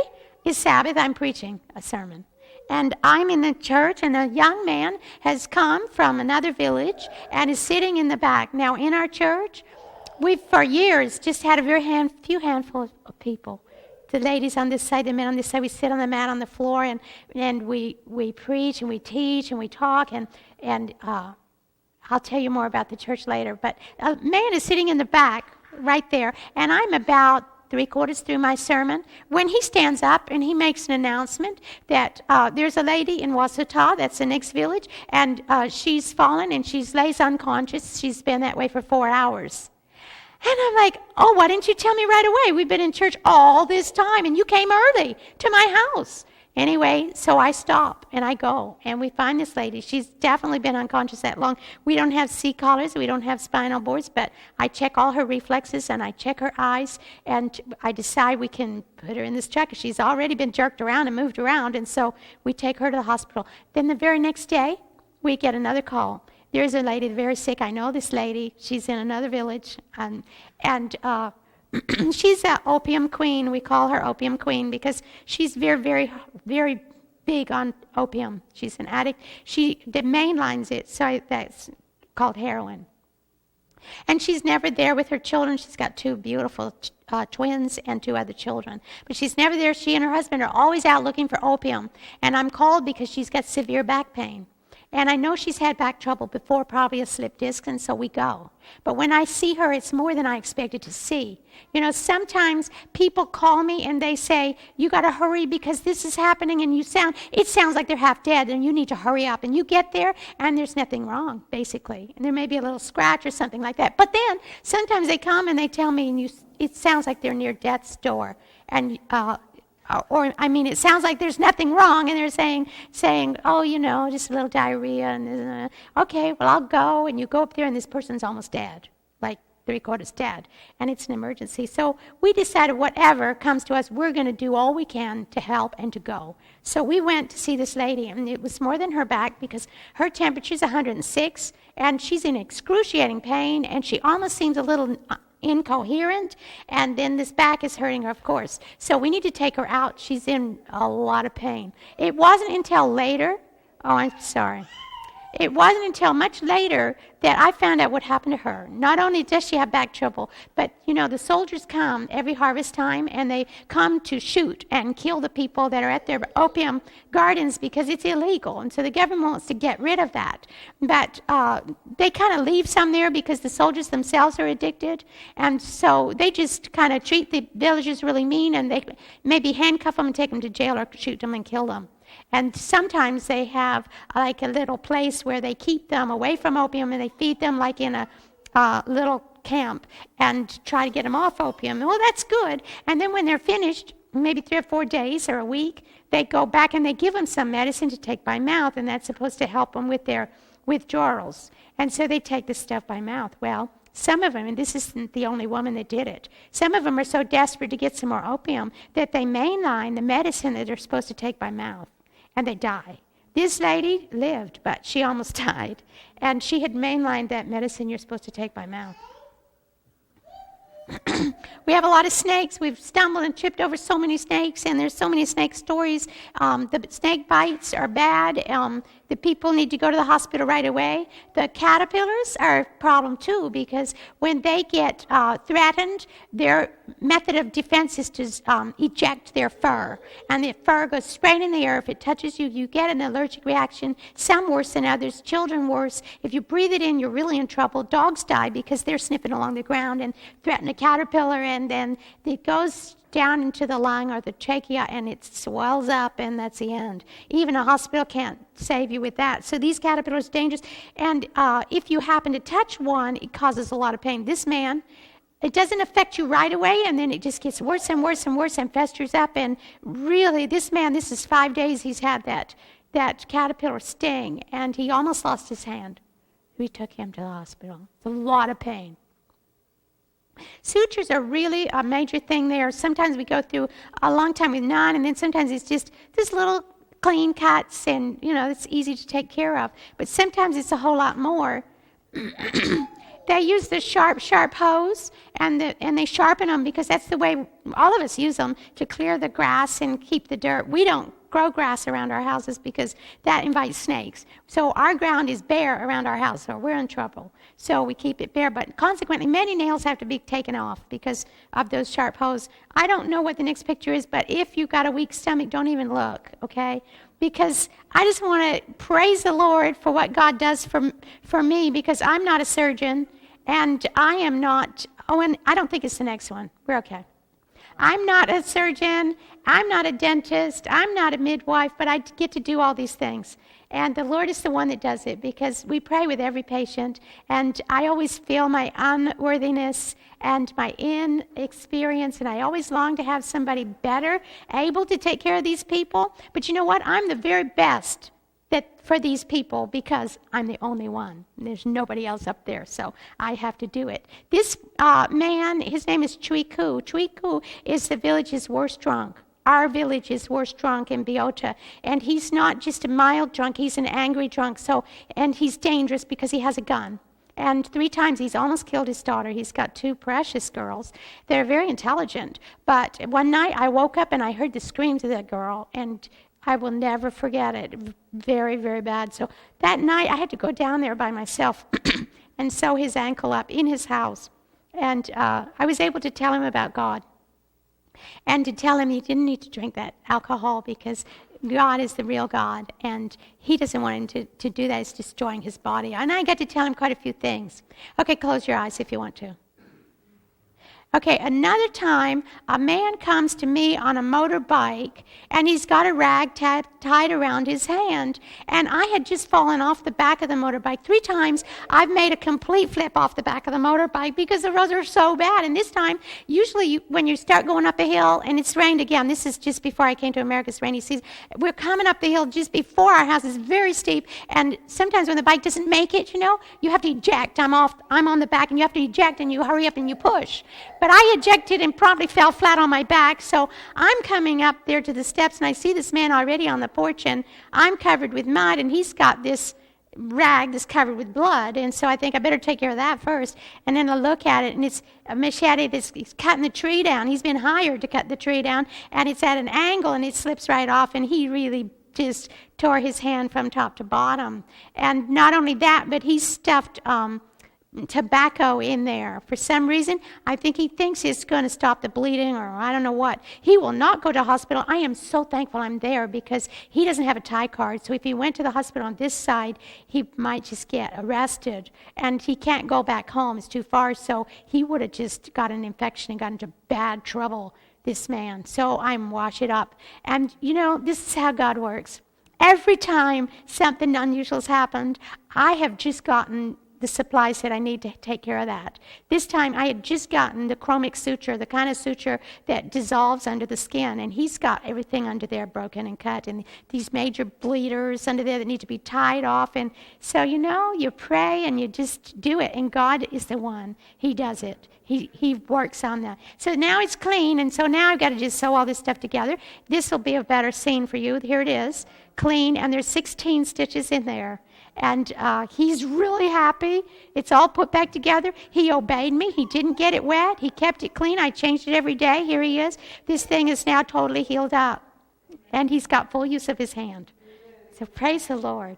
is Sabbath. I'm preaching a sermon. And I'm in the church, and a young man has come from another village and is sitting in the back. Now, in our church, we've for years just had a few handfuls of people. The ladies on this side, the men on this side, we sit on the mat on the floor, and we preach, and we teach, and we talk, and I'll tell you more about the church later. But a man is sitting in the back right there, and I'm about 3/4 through my sermon when he stands up and he makes an announcement that there's a lady in Wasuta, that's the next village, and she's fallen and she lays unconscious. She's been that way for 4 hours. And I'm like, oh, why didn't you tell me right away? We've been in church all this time, and you came early to my house. Anyway, so I stop, and I go, and we find this lady. She's definitely been unconscious that long. We don't have C-collars. We don't have spinal boards, but I check all her reflexes, and I check her eyes, and I decide we can put her in this truck. She's already been jerked around and moved around, and so we take her to the hospital. Then the very next day, we get another call. There's a lady very sick. I know this lady. She's in another village, and she's an opium queen. We call her opium queen because she's very, very, very big on opium. She's an addict. She mainlines it, so that's called heroin. And she's never there with her children. She's got two beautiful twins and two other children. But she's never there. She and her husband are always out looking for opium. And I'm called because she's got severe back pain. And I know she's had back trouble before, probably a slip disc, and so we go. But when I see her, it's more than I expected to see. You know, sometimes people call me and they say, you got to hurry because this is happening, and it sounds like they're half dead, and you need to hurry up. And you get there, and there's nothing wrong, basically. And there may be a little scratch or something like that. But then sometimes they come and they tell me, and it sounds like they're near death's door. And it sounds like there's nothing wrong, and they're saying, oh, you know, just a little diarrhea, and okay, well, I'll go, and you go up there, and this person's almost dead, like 3/4 dead, and it's an emergency. So we decided whatever comes to us, we're going to do all we can to help and to go. So we went to see this lady, and it was more than her back because her temperature's 106, and she's in excruciating pain, and she almost seems a little incoherent, and then this back is hurting her, of course. So we need to take her out. She's in a lot of pain. It wasn't until later, it wasn't until much later that I found out what happened to her. Not only does she have back trouble, but, you know, the soldiers come every harvest time, and they come to shoot and kill the people that are at their opium gardens because it's illegal. And so the government wants to get rid of that. But they kind of leave some there because the soldiers themselves are addicted. And so they just kind of treat the villagers really mean, and they maybe handcuff them and take them to jail or shoot them and kill them. And sometimes they have like a little place where they keep them away from opium, and they feed them like in a little camp and try to get them off opium. Well, that's good. And then when they're finished, maybe 3 or 4 days or a week, they go back and they give them some medicine to take by mouth, and that's supposed to help them with their withdrawals. And so they take this stuff by mouth. Well, some of them, and this isn't the only woman that did it, some of them are so desperate to get some more opium that they mainline the medicine that they're supposed to take by mouth, and they die. This lady lived, but she almost died, and she had mainlined that medicine you're supposed to take by mouth. We have a lot of snakes. We've stumbled and tripped over so many snakes, and there's so many snake stories. The snake bites are bad. The people need to go to the hospital right away. The caterpillars are a problem too, because when they get threatened, their method of defense is to eject their fur, and the fur goes straight in the air. If it touches you, you get an allergic reaction, some worse than others, children worse. If you breathe it in, you're really in trouble. Dogs die because they're sniffing along the ground and threaten a caterpillar, and then it goes down into the lung or the trachea, and it swells up, and that's the end. Even a hospital can't save you with that. So these caterpillars are dangerous, and if you happen to touch one, it causes a lot of pain. This man, it doesn't affect you right away, and then it just gets worse and worse and worse and festers up, and really, this man, this is 5 days he's had that caterpillar sting, and he almost lost his hand. We took him to the hospital. It's a lot of pain. Sutures are really a major thing there. Sometimes we go through a long time with none, and then sometimes it's just this little clean cuts, and, you know, it's easy to take care of. But sometimes it's a whole lot more. They use the sharp hose, and they sharpen them because that's the way all of us use them to clear the grass and keep the dirt. We don't grow grass around our houses because that invites snakes. So our ground is bare around our house, so we're in trouble. So we keep it bare, but consequently, many nails have to be taken off because of those sharp hose. I don't know what the next picture is, but if you've got a weak stomach, don't even look, okay? Because I just want to praise the Lord for what God does for me, because I'm not a surgeon, and I am not, and I don't think it's the next one. We're okay. I'm not a surgeon, I'm not a dentist, I'm not a midwife, but I get to do all these things. And the Lord is the one that does it, because we pray with every patient, and I always feel my unworthiness and my inexperience, and I always long to have somebody better able to take care of these people. But you know what? I'm the very best for these people because I'm the only one. There's nobody else up there, so I have to do it. This man, his name is Chui Ku. Chui Ku is the village's worst drunk. Our village's worst drunk in Biota. And he's not just a mild drunk, he's an angry drunk. And he's dangerous because he has a gun. And 3 times he's almost killed his daughter. He's got 2 precious girls. They're very intelligent. But one night I woke up and I heard the screams of that girl, and I will never forget it. Very, very bad. So that night I had to go down there by myself. and sew his ankle up in his house. And I was able to tell him about God and to tell him he didn't need to drink that alcohol because God is the real God, and he doesn't want him to do that. It's destroying his body. And I got to tell him quite a few things. Okay, close your eyes if you want to. Okay, another time, a man comes to me on a motorbike, and he's got a rag tied around his hand. And I had just fallen off the back of the motorbike. 3 times, I've made a complete flip off the back of the motorbike because the roads are so bad. And this time, usually when you start going up a hill, and it's rained again, this is just before I came to America, it's rainy season. We're coming up the hill just before our house. It's very steep. And sometimes when the bike doesn't make it, you have to eject. I'm on the back, and you have to eject, and you hurry up and you push. But I ejected and promptly fell flat on my back. So I'm coming up there to the steps, and I see this man already on the porch, and I'm covered with mud, and he's got this rag that's covered with blood. And so I think I better take care of that first. And then I look at it, and it's a machete that's cutting the tree down. He's been hired to cut the tree down, and it's at an angle, and it slips right off, and he really just tore his hand from top to bottom. And not only that, but he stuffed tobacco in there. For some reason, I think he thinks it's going to stop the bleeding, or I don't know what. He will not go to hospital. I am so thankful I'm there because he doesn't have a Thai card. So if he went to the hospital on this side, he might just get arrested. And he can't go back home. It's too far. So he would have just got an infection and got into bad trouble, this man. So I'm wash it up. And, this is how God works. Every time something unusual has happened, I have just gotten the supplies that I need to take care of that. This time I had just gotten the chromic suture, the kind of suture that dissolves under the skin, and he's got everything under there broken and cut, and these major bleeders under there that need to be tied off. And so, you pray and you just do it, and God is the one. He does it. He works on that. So now it's clean, and so now I've got to just sew all this stuff together. This will be a better scene for you. Here it is, clean, and there's 16 stitches in there. And he's really happy. It's all put back together. He obeyed me. He didn't get it wet. He kept it clean. I changed it every day. Here he is. This thing is now totally healed up. And he's got full use of his hand. So praise the Lord.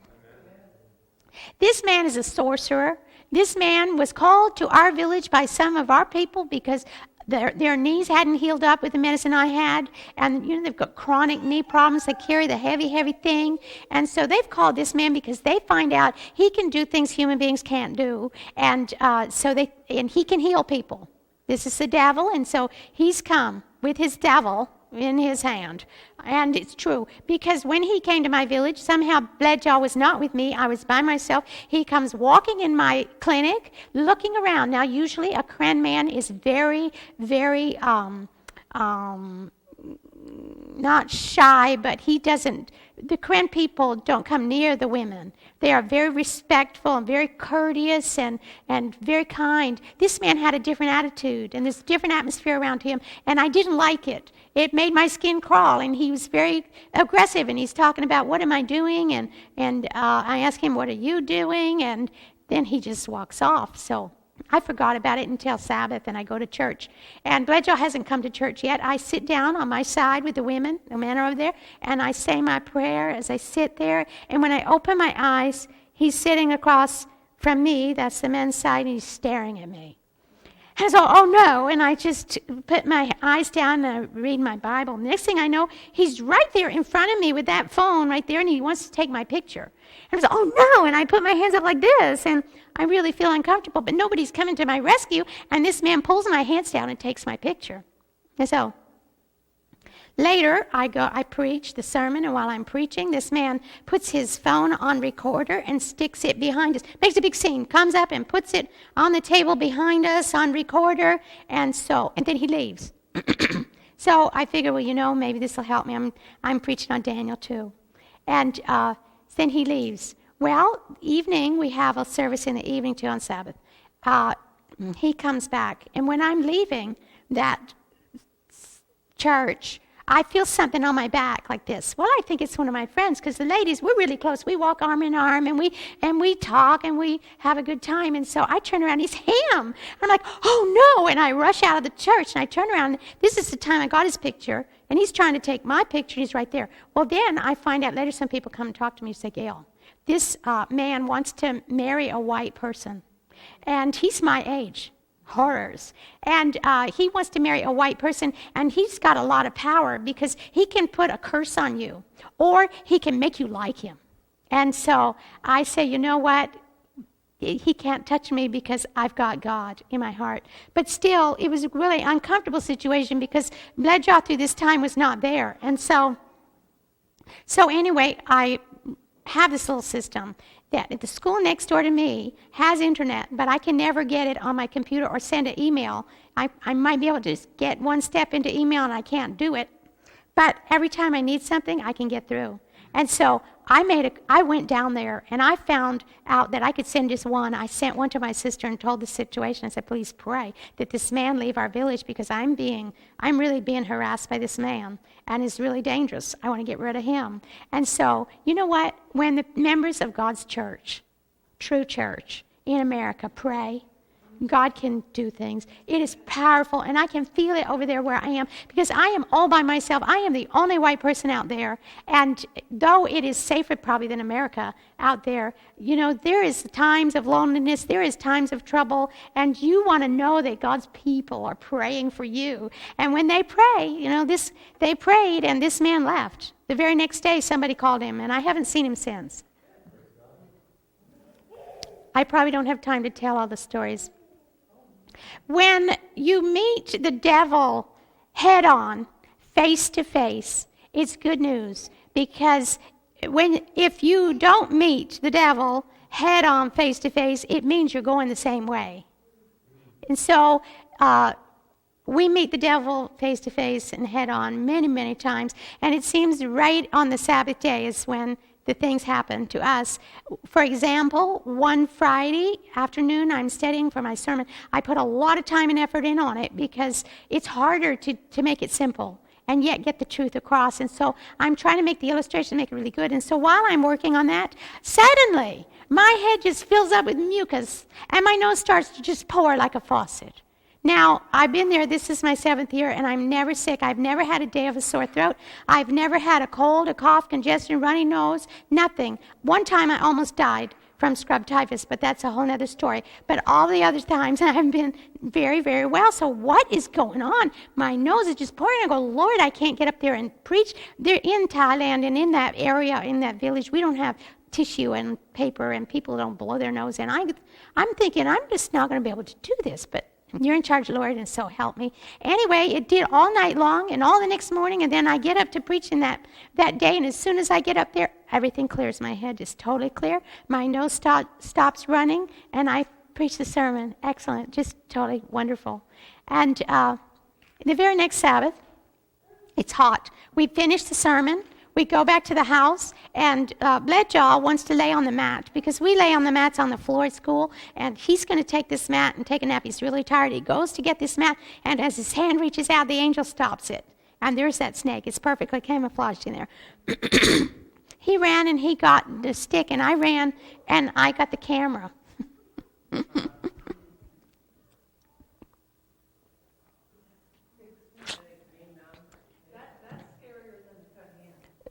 This man is a sorcerer. This man was called to our village by some of our people because their knees hadn't healed up with the medicine I had. And, they've got chronic knee problems. They carry the heavy, heavy thing. And so they've called this man because they find out he can do things human beings can't do. And and he can heal people. This is the devil. And so he's come with his devil in his hand. And it's true, because when he came to my village, somehow Bledjaw was not with me. I was by myself. He comes walking in my clinic, looking around. Now, usually a Kren man is very, very not shy, but he doesn't. The Kren people don't come near the women. They are very respectful and very courteous and very kind. This man had a different attitude, and there's a different atmosphere around him, and I didn't like it. It made my skin crawl, and he was very aggressive, and he's talking about, what am I doing? And I asked him, what are you doing? And then he just walks off. So I forgot about it until Sabbath, and I go to church. And Bledjaw hasn't come to church yet. I sit down on my side with the women. The men are over there. And I say my prayer as I sit there. And when I open my eyes, he's sitting across from me. That's the men's side, and he's staring at me. And so, oh no, and I just put my eyes down and I read my Bible. Next thing I know, he's right there in front of me with that phone right there, and he wants to take my picture. And I was like, oh no, and I put my hands up like this, and I really feel uncomfortable, but nobody's coming to my rescue, and this man pulls my hands down and takes my picture. And so later, I preach the sermon, and while I'm preaching, this man puts his phone on recorder and sticks it behind us, makes a big scene, comes up and puts it on the table behind us on recorder, and then he leaves. So I figure, well, maybe this will help me. I'm preaching on Daniel too. And then he leaves. Well, evening, we have a service in the evening too on Sabbath. He comes back, and when I'm leaving that church, I feel something on my back like this. Well, I think it's one of my friends, because the ladies, we're really close. We walk arm in arm, and we talk, and we have a good time. And so I turn around, he's him. I'm like, oh no, and I rush out of the church, and I turn around. This is the time I got his picture, and he's trying to take my picture, and he's right there. Well, then I find out later, some people come and talk to me and say, Gayle, this man wants to marry a white person. and he's my age. Horrors. And he wants to marry a white person, and he's got a lot of power because he can put a curse on you, or he can make you like him. And so I say, you know what? He can't touch me because I've got God in my heart. But still, it was a really uncomfortable situation because Bledjaw through this time was not there. And so anyway, I have this little system that the school next door to me has internet, but I can never get it on my computer or send an email. I might be able to just get one step into email, and I can't do it. But every time I need something, I can get through. And so I went down there, and I found out that I could send just one. I sent one to my sister and told the situation. I said, please pray that this man leave our village because I'm really being harassed by this man, and it's really dangerous. I want to get rid of him. And so, you know what? When the members of God's church, true church in America, pray, God can do things. It is powerful, and I can feel it over there where I am because I am all by myself. I am the only white person out there, and though it is safer probably than America out there, you know, there is times of loneliness, there is times of trouble, and you want to know that God's people are praying for you. And when they pray, you know, they prayed, and this man left. The very next day, somebody called him, and I haven't seen him since. I probably don't have time to tell all the stories. When you meet the devil head on, face to face, it's good news because if you don't meet the devil head on, face to face, it means you're going the same way. And so we meet the devil face to face and head on many, many times, and it seems right on the Sabbath day is when the things happen to us. For example, one Friday afternoon, I'm studying for my sermon. I put a lot of time and effort in on it because it's harder to make it simple and yet get the truth across. And so I'm trying to make the illustration, make it really good. And so while I'm working on that, suddenly my head just fills up with mucus and my nose starts to just pour like a faucet. Now, I've been there, this is my 7th year, and I'm never sick. I've never had a day of a sore throat. I've never had a cold, a cough, congestion, runny nose, nothing. One time I almost died from scrub typhus, but that's a whole other story. But all the other times I've been very, very well. So what is going on? My nose is just pouring. I go, Lord, I can't get up there and preach. They're in Thailand, and in that area, in that village, we don't have tissue and paper, and people don't blow their nose in. I'm thinking, I'm just not going to be able to do this, but you're in charge, Lord, and so help me. Anyway, it did all night long and all the next morning, and then I get up to preaching that day, and as soon as I get up there, everything clears. My head is totally clear. My nose stops running, and I preach the sermon. Excellent, just totally wonderful. And the very next Sabbath, it's hot. We finish the sermon. We go back to the house, and Bledjaw wants to lay on the mat because we lay on the mats on the floor at school, and he's going to take this mat and take a nap. He's really tired. He goes to get this mat, and as his hand reaches out, the angel stops it. And there's that snake. It's perfectly camouflaged in there. He ran, and he got the stick, and I ran, and I got the camera.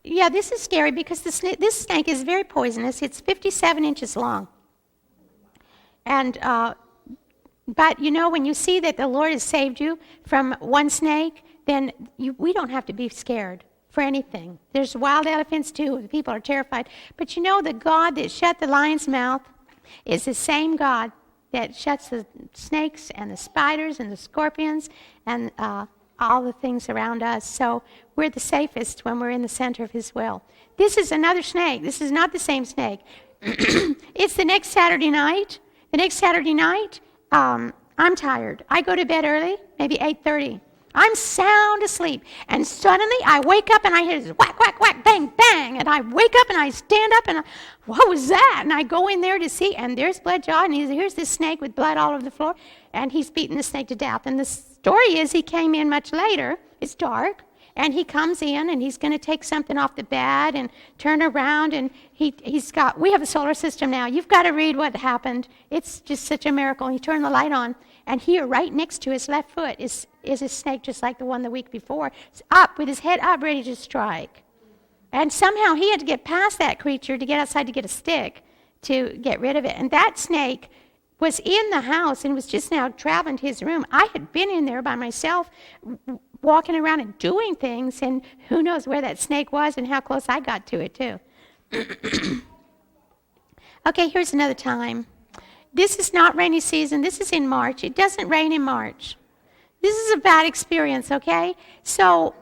Yeah, this is scary because this snake is very poisonous. It's 57 inches long. And, but you know, when you see that the Lord has saved you from one snake, then we don't have to be scared for anything. There's wild elephants too. The people are terrified. But you know, the God that shut the lion's mouth is the same God that shuts the snakes and the spiders and the scorpions and all the things around us. So we're the safest when we're in the center of his will. This is another snake. This is not the same snake. It's the next Saturday night. The next Saturday night, I'm tired. I go to bed early, maybe 8:30. I'm sound asleep. And suddenly I wake up and I hear this whack, whack, whack, bang, bang. And I wake up and I stand up and what was that? And I go in there to see, and there's Bledjaw, and here's this snake with blood all over the floor, and he's beaten the snake to death. And the story is he came in much later. It's dark. And he comes in, and he's going to take something off the bed and turn around, and we have a solar system now. You've got to read what happened. It's just such a miracle. He turned the light on, and here, right next to his left foot, is a snake just like the one the week before. It's up, with his head up, ready to strike. And somehow he had to get past that creature to get outside to get a stick to get rid of it. And that snake was in the house and was just now traveling to his room. I had been in there by myself, walking around and doing things, and who knows where that snake was and how close I got to it, too. Okay, here's another time. This is not rainy season. This is in March. It doesn't rain in March. This is a bad experience, okay? So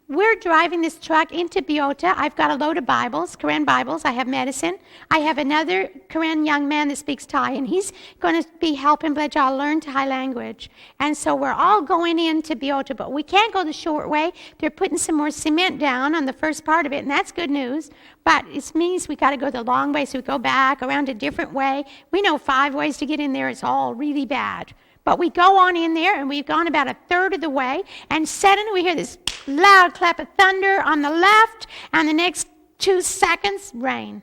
we're driving this truck into Biota. I've got a load of Bibles, Korean Bibles. I have medicine. I have another Korean young man that speaks Thai, and he's going to be helping Bleja learn Thai language. And so we're all going into Biota, but we can't go the short way. They're putting some more cement down on the first part of it, and that's good news. But it means we got to go the long way, so we go back around a different way. We know 5 ways to get in there. It's all really bad. But we go on in there, and we've gone about a third of the way, and suddenly we hear this loud clap of thunder on the left, and the next 2 seconds, rain.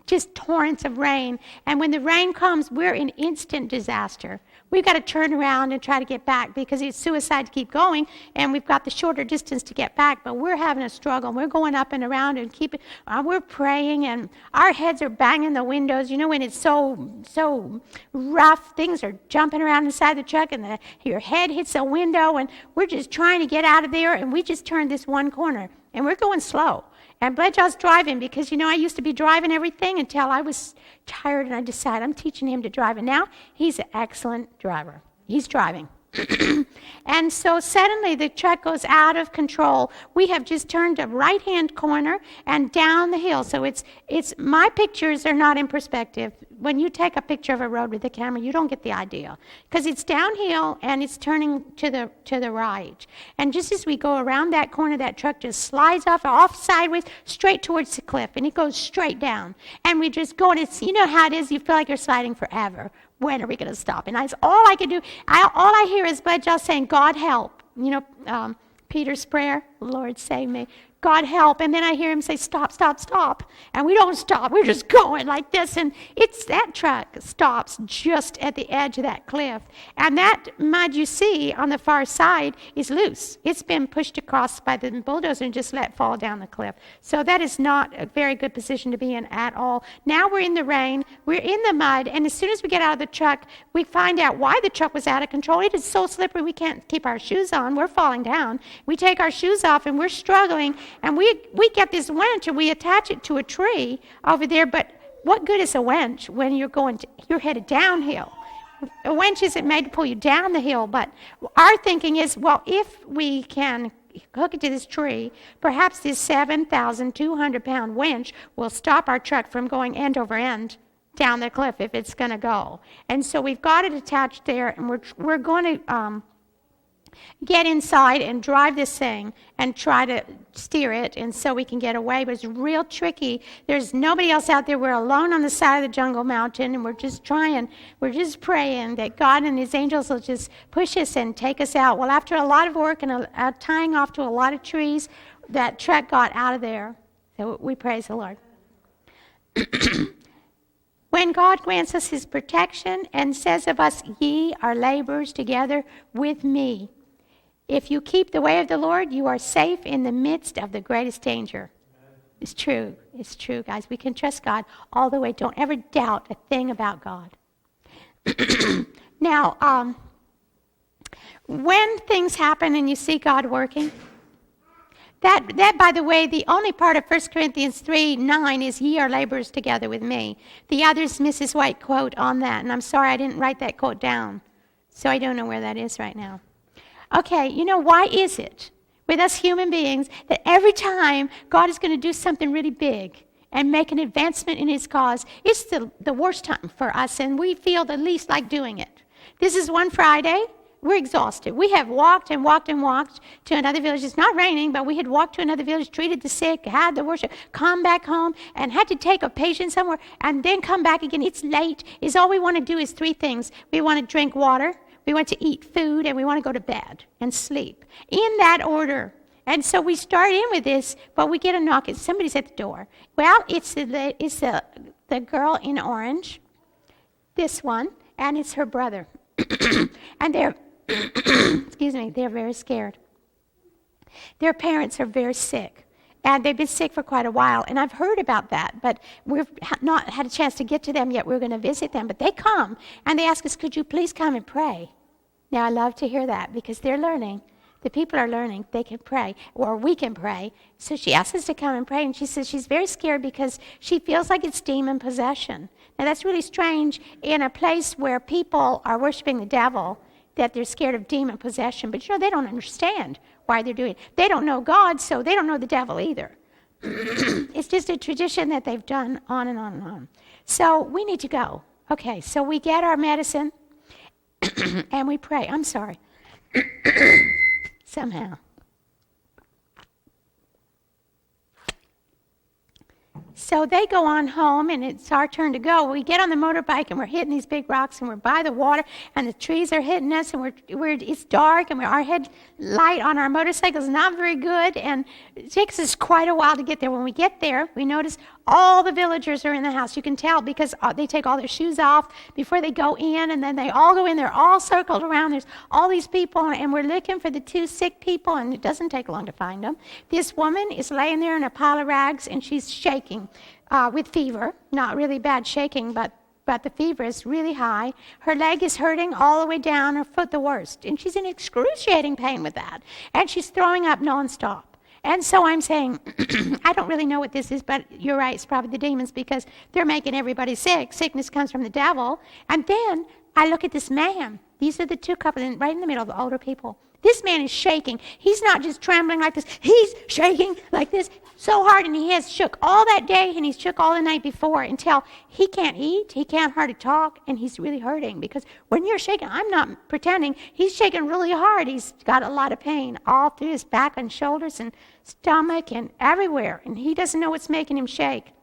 Just torrents of rain. And when the rain comes, we're in instant disaster. We've got to turn around and try to get back because it's suicide to keep going, and we've got the shorter distance to get back, but we're having a struggle. We're going up and around and we're praying, and our heads are banging the windows. You know, when it's so rough, things are jumping around inside the truck, and your head hits a window, and we're just trying to get out of there, and we just turned this one corner, and we're going slow. And Bleja's driving because, you know, I used to be driving everything until I was tired and I decided I'm teaching him to drive. And now he's an excellent driver. He's driving. And so suddenly the truck goes out of control. We have just turned a right-hand corner and down the hill. So it's my pictures are not in perspective. When you take a picture of a road with the camera, you don't get the idea because it's downhill and it's turning to the right. And just as we go around that corner, that truck just slides off sideways straight towards the cliff, and it goes straight down. And we just go, and it's, you know how it is. You feel like you're sliding forever. When are we going to stop? And that's all I can do. All I hear is Bleja saying, "God help." You know, Peter's prayer, "Lord, save me." God help. And then I hear him say, "Stop, stop, stop." And we don't stop. We're just going like this. And that truck stops just at the edge of that cliff. And that mud you see on the far side is loose. It's been pushed across by the bulldozer and just let fall down the cliff. So that is not a very good position to be in at all. Now we're in the rain. We're in the mud. And as soon as we get out of the truck, we find out why the truck was out of control. It is so slippery we can't keep our shoes on. We're falling down. We take our shoes off and we're struggling. And we get this winch and we attach it to a tree over there, but what good is a winch when you're headed downhill? A winch isn't made to pull you down the hill, but our thinking is, well, if we can hook it to this tree, perhaps this 7,200-pound winch will stop our truck from going end over end down the cliff if it's going to go. And so we've got it attached there, and we're going to get inside and drive this thing and try to steer it, and so we can get away. But it's real tricky. There's nobody else out there. We're alone on the side of the jungle mountain, and we're just praying that God and his angels will just push us and take us out. Well, after a lot of work and tying off to a lot of trees, that truck got out of there. So we praise the Lord. When God grants us his protection and says of us, "Ye are laborers together with me," if you keep the way of the Lord, you are safe in the midst of the greatest danger. It's true. It's true, guys. We can trust God all the way. Don't ever doubt a thing about God. Now, when things happen and you see God working, that, by the way, the only part of 1 Corinthians 3:9 is, "Ye are laborers together with me." The other's Mrs. White quote on that, and I'm sorry I didn't write that quote down, so I don't know where that is right now. Okay, you know, why is it with us human beings that every time God is going to do something really big and make an advancement in his cause, it's the worst time for us, and we feel the least like doing it? This is one Friday. We're exhausted. We have walked and walked and walked to another village. It's not raining, but we had walked to another village, treated the sick, had the worship, come back home, and had to take a patient somewhere, and then come back again. It's late. All we want to do is 3 things. We want to drink water, we want to eat food, and we want to go to bed and sleep. In that order. And so we start in with this, but we get a knock. Somebody's at the door. Well, it's the girl in orange, this one, and it's her brother. And they're, excuse me, they're very scared. Their parents are very sick. And they've been sick for quite a while, and I've heard about that, but we've not had a chance to get to them yet. We're going to visit them, but they come, and they ask us, could you please come and pray? Now, I love to hear that, because they're learning. The people are learning. They can pray, or we can pray. So she asks us to come and pray, and she says she's very scared because she feels like it's demon possession. Now, that's really strange in a place where people are worshiping the devil, that they're scared of demon possession. But, they don't understand why they're doing it. They don't know God, so they don't know the devil either. It's just a tradition that they've done on and on and on. So we need to go. Okay, so we get our medicine, and we pray. I'm sorry. Somehow. So they go on home, and it's our turn to go. We get on the motorbike, and we're hitting these big rocks, and we're by the water, and the trees are hitting us, and it's dark, and our headlight on our motorcycle is not very good, and it takes us quite a while to get there. When we get there, we notice all the villagers are in the house. You can tell because they take all their shoes off before they go in, and then they all go in. They're all circled around. There's all these people, and we're looking for the two sick people, and it doesn't take long to find them. This woman is laying there in a pile of rags, and she's shaking with fever. Not really bad shaking, but the fever is really high. Her leg is hurting all the way down, her foot the worst. And she's in excruciating pain with that. And she's throwing up nonstop. And so I'm saying, I don't really know what this is, but you're right, it's probably the demons because they're making everybody sick. Sickness comes from the devil. And then I look at this man. These are the two couples right in the middle, the older people. This man is shaking. He's not just trembling like this. He's shaking like this so hard, and he has shook all that day, and he's shook all the night before until he can't eat, he can't hardly talk, and he's really hurting because when you're shaking, I'm not pretending, he's shaking really hard. He's got a lot of pain all through his back and shoulders and stomach and everywhere, and he doesn't know what's making him shake.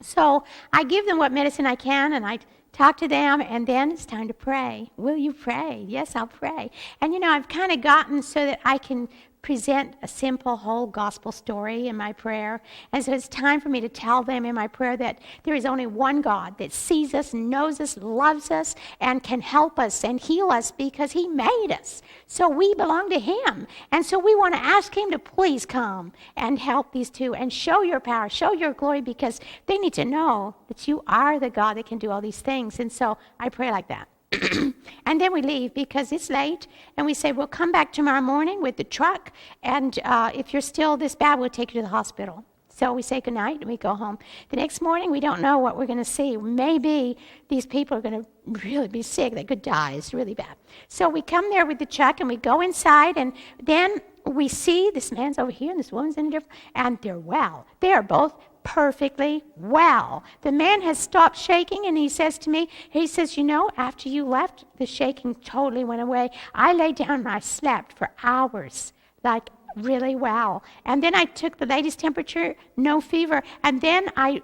So I give them what medicine I can, and I talk to them, and then it's time to pray. Will you pray? Yes, I'll pray. And I've kind of gotten so that I can present a simple whole gospel story in my prayer. And so it's time for me to tell them in my prayer that there is only one God that sees us, knows us, loves us, and can help us and heal us because he made us. So we belong to him. And so we want to ask him to please come and help these two and show your power, show your glory, because they need to know that you are the God that can do all these things. And so I pray like that. And then we leave because it's late, and we say, we'll come back tomorrow morning with the truck, and if you're still this bad, we'll take you to the hospital. So we say goodnight, and we go home. The next morning, we don't know what we're going to see. Maybe these people are going to really be sick. They could die. It's really bad. So we come there with the truck, and we go inside, and then we see this man's over here, and this woman's in a different, and they're well. They are both perfectly well. The man has stopped shaking, and he says to me, after you left, the shaking totally went away. I lay down and I slept for hours, like really well. And then I took the lady's temperature, no fever. And then I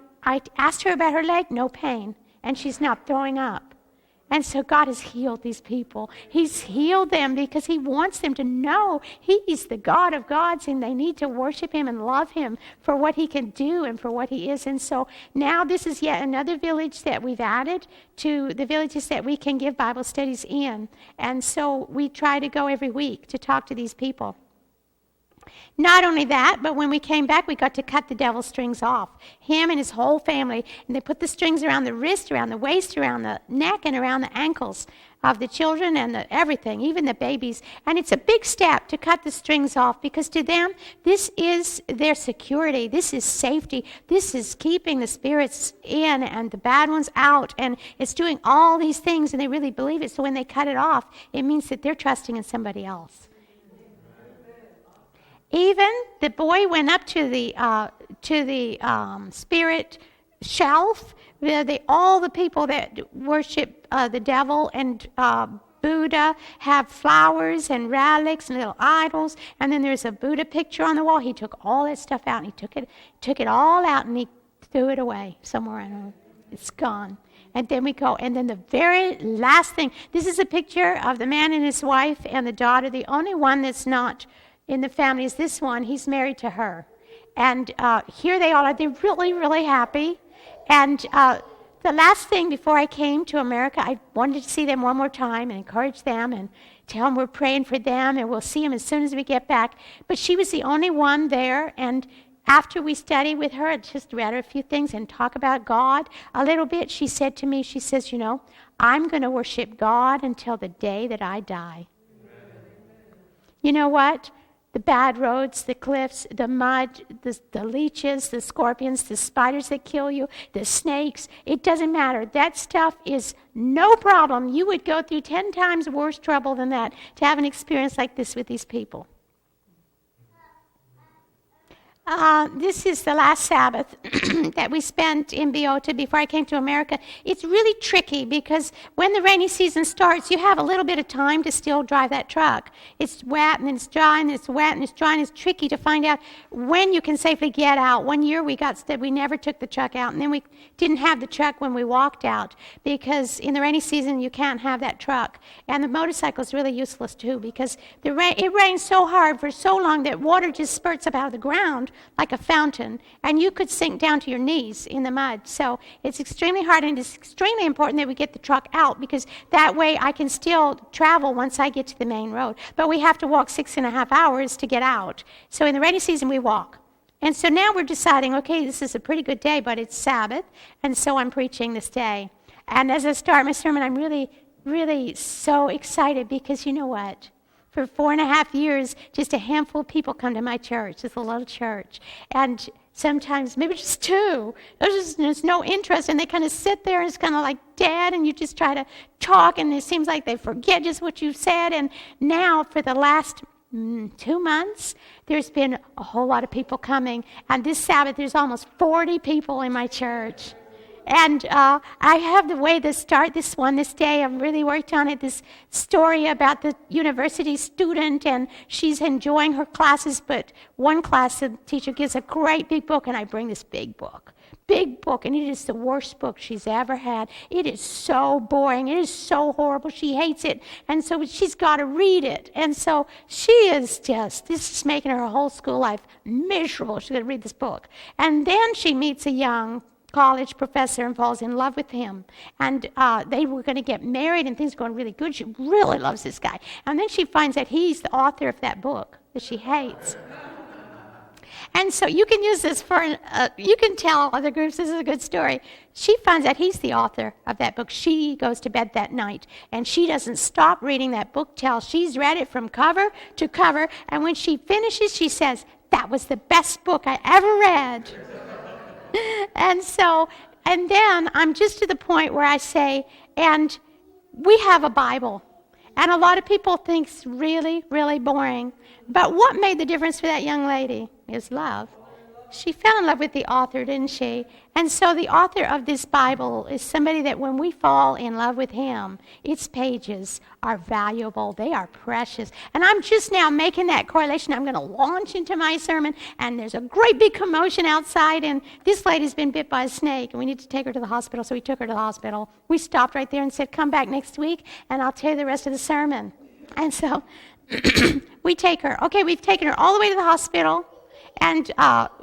asked her about her leg, no pain. And she's not throwing up. And so God has healed these people. He's healed them because he wants them to know he's the God of gods, and they need to worship him and love him for what he can do and for what he is. And so now this is yet another village that we've added to the villages that we can give Bible studies in. And so we try to go every week to talk to these people. Not only that, but when we came back, we got to cut the devil's strings off. Him and his whole family. And they put the strings around the wrist, around the waist, around the neck, and around the ankles of the children and everything, even the babies. And it's a big step to cut the strings off because to them, this is their security. This is safety. This is keeping the spirits in and the bad ones out. And it's doing all these things, and they really believe it. So when they cut it off, it means that they're trusting in somebody else. Even the boy went up to the spirit shelf. All the people that worship the devil and Buddha have flowers and relics and little idols. And then there's a Buddha picture on the wall. He took all that stuff out, and he took it all out, and he threw it away somewhere. I don't know. It's gone. And then we go. And then the very last thing. This is a picture of the man and his wife and the daughter. The only one that's not in the family is this one. He's married to her. And here they all are. They're really, really happy. And the last thing before I came to America, I wanted to see them one more time and encourage them and tell them we're praying for them and we'll see them as soon as we get back. But she was the only one there, and after we studied with her, I just read her a few things and talk about God a little bit. She said to me, she says, I'm going to worship God until the day that I die. You know what? The bad roads, the cliffs, the mud, the leeches, the scorpions, the spiders that kill you, the snakes, it doesn't matter. That stuff is no problem. You would go through 10 times worse trouble than that to have an experience like this with these people. This is the last Sabbath that we spent in Biota before I came to America. It's really tricky because when the rainy season starts, you have a little bit of time to still drive that truck. It's wet and it's dry and it's wet and it's dry and it's tricky to find out when you can safely get out. One year we never took the truck out, and then we didn't have the truck when we walked out because in the rainy season you can't have that truck. And the motorcycle is really useless too because it rains so hard for so long that water just spurts up out of the ground like a fountain, and you could sink down to your knees in the mud. So it's extremely hard, and it's extremely important that we get the truck out because that way I can still travel once I get to the main road. But we have to walk 6.5 hours to get out. So in the rainy season, we walk. And so now we're deciding, okay, this is a pretty good day, but it's Sabbath, and so I'm preaching this day. And as I start my sermon, I'm really, really so excited because you know what? For 4.5 years, just a handful of people come to my church. It's a little church. And sometimes, maybe just 2. There's no interest, and they kind of sit there, and it's kind of like dead, and you just try to talk, and it seems like they forget just what you've said. And now, for the last 2 months, there's been a whole lot of people coming. And this Sabbath, there's almost 40 people in my church. And I have the way to start this day. I've really worked on it, this story about the university student, and she's enjoying her classes, but one class, the teacher gives a great big book, and I bring this big book, and it is the worst book she's ever had. It is so boring. It is so horrible. She hates it, and so she's got to read it. And so this is making her whole school life miserable. She's going to read this book. And then she meets a young college professor and falls in love with him. And they were going to get married, and things were going really good. She really loves this guy. And then she finds that he's the author of that book that she hates. And so you can use this you can tell other groups this is a good story. She finds out he's the author of that book. She goes to bed that night, and she doesn't stop reading that book till she's read it from cover to cover. And when she finishes, she says, "That was the best book I ever read." And then I'm just to the point where I say, and we have a Bible. And a lot of people think it's really, really boring. But what made the difference for that young lady is love. She fell in love with the author, didn't she? And so the author of this Bible is somebody that when we fall in love with him, its pages are valuable. They are precious. And I'm just now making that correlation. I'm going to launch into my sermon, and there's a great big commotion outside, and this lady's been bit by a snake, and we need to take her to the hospital. So we took her to the hospital. We stopped right there and said, "Come back next week, and I'll tell you the rest of the sermon." And so we take her. Okay, we've taken her all the way to the hospital, and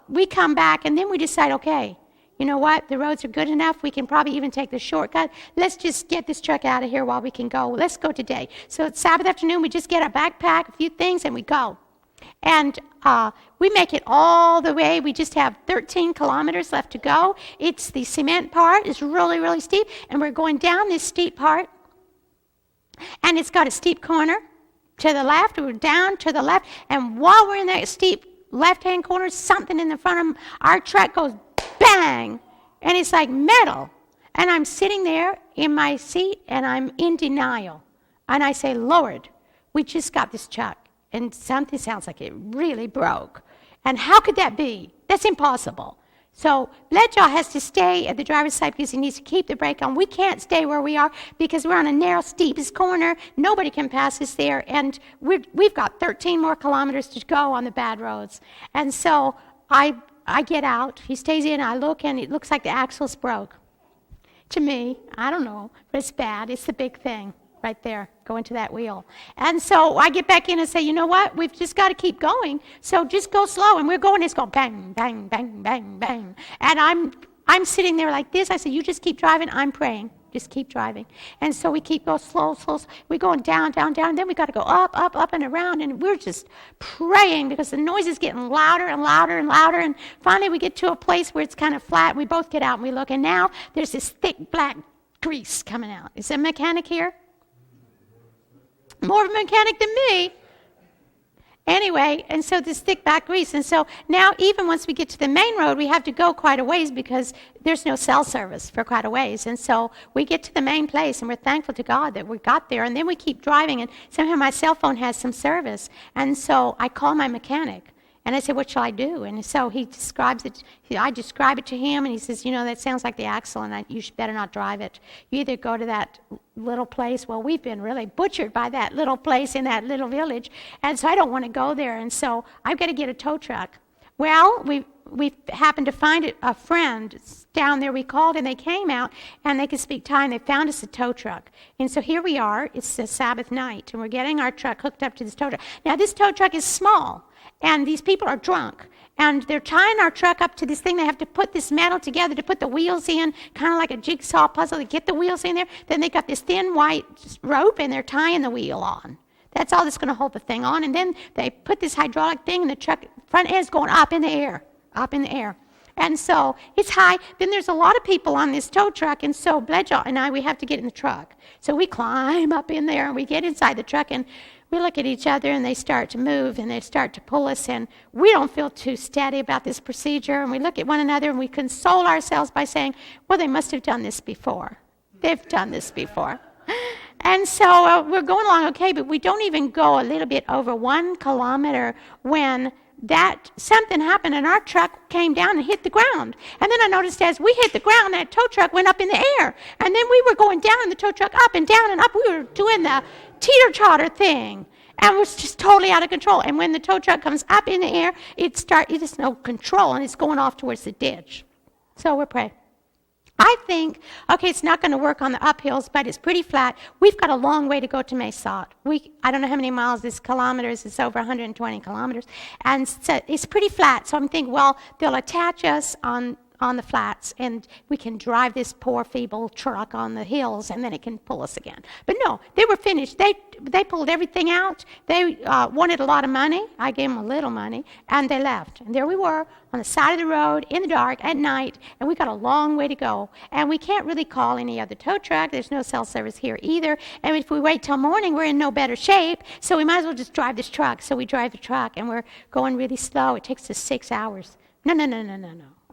we come back, and then we decide, okay, you know what? The roads are good enough. We can probably even take the shortcut. Let's just get this truck out of here while we can go. Let's go today. So it's Sabbath afternoon. We just get our backpack, a few things, and we go. And we make it all the way. We just have 13 kilometers left to go. It's the cement part. It's really, really steep. And we're going down this steep part. And it's got a steep corner to the left. We're down to the left. And while we're in that steep left-hand corner, something in the front of our truck goes bang, and it's like metal. And I'm sitting there in my seat, and I'm in denial. And I say, "Lord, we just got this truck, and something sounds like it really broke. And how could that be? That's impossible." So Bledjaw has to stay at the driver's side because he needs to keep the brake on. We can't stay where we are because we're on a narrow, steepest corner. Nobody can pass us there, and we've got 13 more kilometers to go on the bad roads. And so I get out. He stays in. I look, and it looks like the axle's broke. To me, I don't know, but it's bad. It's the big thing right there, going to that wheel. And so I get back in and say, "You know what? We've just got to keep going. So just go slow." And we're going. It's going bang, bang, bang, bang, bang. And I'm sitting there like this. I said, "You just keep driving. I'm praying. just keep driving. And so we keep going slow. We're going down, and then we got to go up, and around, and we're just praying because the noise is getting louder and louder and louder, and finally we get to a place where it's kind of flat, and we both get out and we look, and now there's this thick black grease coming out. Is there a mechanic here? More of a mechanic than me. Anyway, and so this thick black grease. And so now even once we get to the main road, we have to go quite a ways because there's no cell service for quite a ways. And so we get to the main place, and we're thankful to God that we got there. And then we keep driving, and somehow my cell phone has some service. And so I call my mechanic. And I said, what shall I do? And so he describes it. I describe it to him, and he says, that sounds like the axle, and you should better not drive it. You either go to that little place. Well, we've been really butchered by that little place in that little village, and so I don't want to go there. And so I've got to get a tow truck. Well, we happened to find a friend down there. We called, and they came out, and they could speak Thai, and they found us a tow truck. And so here we are. It's a Sabbath night, and we're getting our truck hooked up to this tow truck. Now, this tow truck is small. And these people are drunk, and they're tying our truck up to this thing. They have to put this metal together to put the wheels in, kind of like a jigsaw puzzle to get the wheels in there. Then they got this thin white rope, and they're tying the wheel on. That's all that's going to hold the thing on. And then they put this hydraulic thing, and the truck front end is going up in the air. And so it's high. Then there's a lot of people on this tow truck, and so Bledgel and I, we have to get in the truck. So we climb up in there, and we get inside the truck, and we look at each other, and they start to move, and they start to pull us, and we don't feel too steady about this procedure. And we look at one another, and we console ourselves by saying, well, they must have done this before. They've done this before. And so we're going along okay, but we don't even go a little bit over 1 kilometer when something happened, and our truck came down and hit the ground. And then I noticed as we hit the ground, that tow truck went up in the air. And then we were going down, and the tow truck up and down and up. We were doing the teeter-totter thing, and it was just totally out of control. And when the tow truck comes up in the air, it has no control, and it's going off towards the ditch. So we're praying. I think, okay, it's not going to work on the uphills, but it's pretty flat. We've got a long way to go to Mesot. I don't know how many miles this kilometers. It's over 120 kilometers. And so it's pretty flat. So I'm thinking, well, they'll attach us on the flats, and we can drive this poor, feeble truck on the hills, and then it can pull us again. But no, they were finished. They pulled everything out. They wanted a lot of money. I gave them a little money, and they left. And there we were on the side of the road in the dark at night, and we got a long way to go. And we can't really call any other tow truck. There's no cell service here either. And if we wait till morning, we're in no better shape, so we might as well just drive this truck. So we drive the truck, and we're going really slow. It takes us 6 hours. No.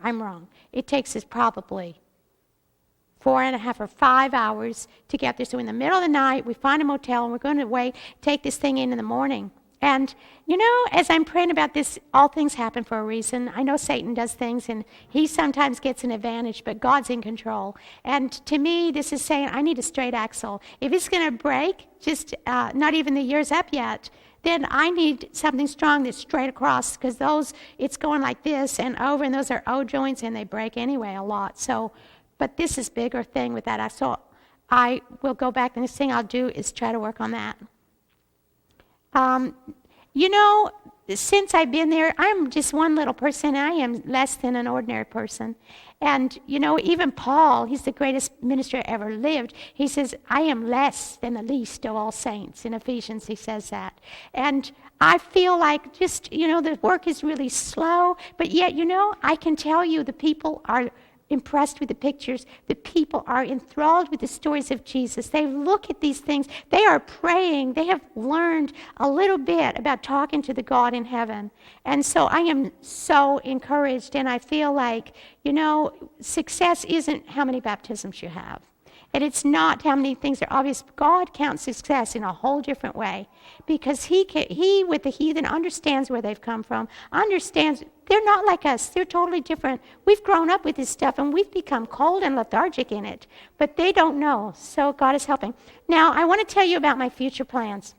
I'm wrong. It takes us probably 4.5 or 5 hours to get there. So in the middle of the night, we find a motel, and we're going to take this thing in the morning. And, as I'm praying about this, all things happen for a reason. I know Satan does things, and he sometimes gets an advantage, but God's in control. And to me, this is saying I need a straight axle. If it's going to break, just not even the year's up yet, then I need something strong that's straight across, because it's going like this and over, and those are O joints, and they break anyway a lot. So, but this is bigger thing with that. So I will go back. The next thing I'll do is try to work on that. Since I've been there, I'm just one little person. I am less than an ordinary person. And, even Paul, he's the greatest minister ever lived. He says, I am less than the least of all saints. In Ephesians, he says that. And I feel like just, the work is really slow. But yet, I can tell you the people are impressed with the pictures. The people are enthralled with the stories of Jesus. They look at these things. They are praying. They have learned a little bit about talking to the God in heaven. And so I am so encouraged, and I feel like, success isn't how many baptisms you have. And it's not how many things are obvious. God counts success in a whole different way, because he with the heathen understands where they've come from, understands they're not like us. They're totally different. We've grown up with this stuff, and we've become cold and lethargic in it, but they don't know. So God is helping. Now, I want to tell you about my future plans.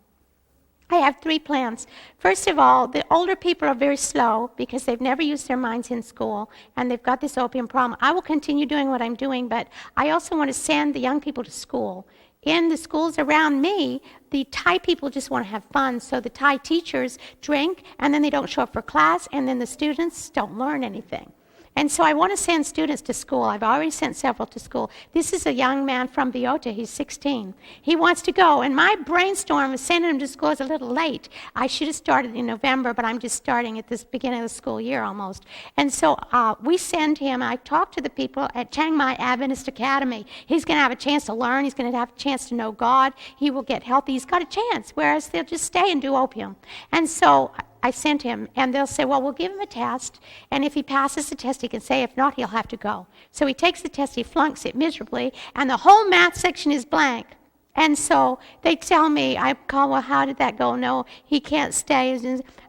I have 3 plans. First of all, the older people are very slow because they've never used their minds in school, and they've got this opium problem. I will continue doing what I'm doing, but I also want to send the young people to school. In the schools around me, the Thai people just want to have fun, so the Thai teachers drink, and then they don't show up for class, and then the students don't learn anything. And so I want to send students to school. I've already sent several to school. This is a young man from Biota. He's 16. He wants to go. And my brainstorm of sending him to school is a little late. I should have started in November, but I'm just starting at this beginning of the school year almost. And so we send him. I talk to the people at Chiang Mai Adventist Academy. He's going to have a chance to learn. He's going to have a chance to know God. He will get healthy. He's got a chance, whereas they'll just stay and do opium. And so I sent him, and they'll say, well, we'll give him a test, and if he passes the test, he can say. If not, he'll have to go. So he takes the test, he flunks it miserably, and the whole math section is blank. And so they tell me, I call, well, how did that go? No, he can't stay.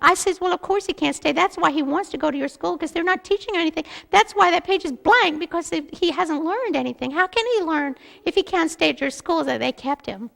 I says, well, of course he can't stay. That's why he wants to go to your school, because they're not teaching him anything. That's why that page is blank, because he hasn't learned anything. How can he learn if he can't stay at your school? That they kept him.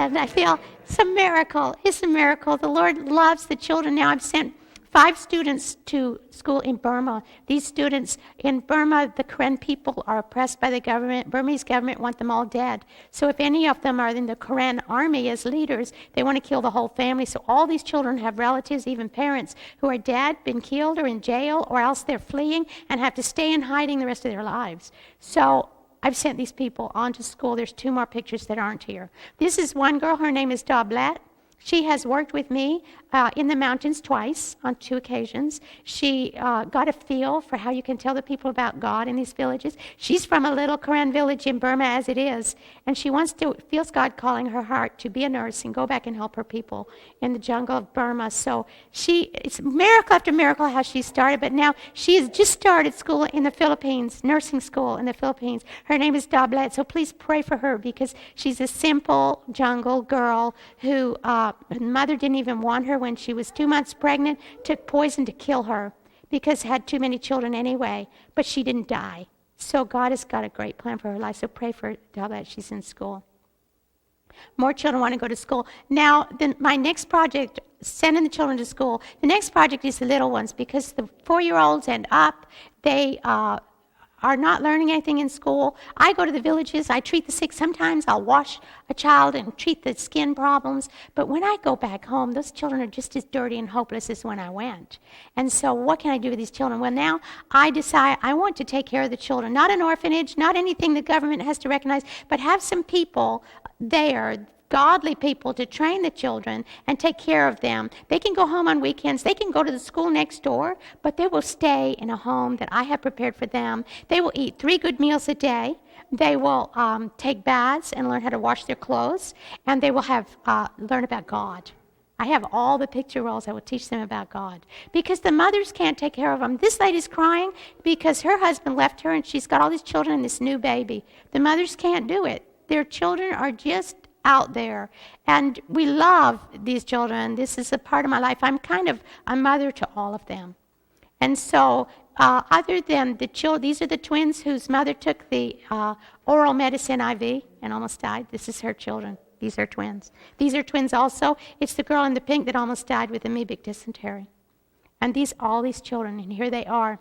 And I feel it's a miracle. It's a miracle. The Lord loves the children. Now I've sent 5 students to school in Burma. These students in Burma, the Karen people are oppressed by the government. Burmese government want them all dead. So if any of them are in the Karen army as leaders, they want to kill the whole family. So all these children have relatives, even parents, who are dead, been killed, or in jail, or else they're fleeing and have to stay in hiding the rest of their lives. So I've sent these people on to school. There's 2 more pictures that aren't here. This is one girl. Her name is Doblet. She has worked with me in the mountains twice on 2 occasions. She got a feel for how you can tell the people about God in these villages. She's from a little Karen village in Burma as it is, and she feels God calling her heart to be a nurse and go back and help her people in the jungle of Burma. So it's miracle after miracle how she started, but now she has just started school in the Philippines, nursing school in the Philippines. Her name is Doblet, so please pray for her, because she's a simple jungle girl who her mother didn't even want her when she was 2 months pregnant, took poison to kill her because had too many children anyway, but she didn't die. So God has got a great plan for her life, so pray for Doblet. She's in school. More children want to go to school. Now, my next project, sending the children to school, the next project is the little ones, because the 4-year-olds and up, they are not learning anything in school. I go to the villages. I treat the sick. Sometimes I'll wash a child and treat the skin problems. But when I go back home, those children are just as dirty and hopeless as when I went. And so what can I do with these children? Well, now I decide I want to take care of the children. Not an orphanage, not anything the government has to recognize, but have some people there, godly people, to train the children and take care of them. They can go home on weekends. They can go to the school next door, but they will stay in a home that I have prepared for them. They will eat 3 good meals a day. They will take baths and learn how to wash their clothes, and they will have learn about God. I have all the picture rolls. I will teach them about God, because the mothers can't take care of them. This lady's crying because her husband left her, and she's got all these children and this new baby. The mothers can't do it. Their children are just out there, and we love these children. This is a part of my life. I'm kind of a mother to all of them. And so other than the children, these are the twins whose mother took the oral medicine IV and almost died. This is her children. These are twins. These are twins also. It's the girl in the pink that almost died with amoebic dysentery. And all these children, and here they are.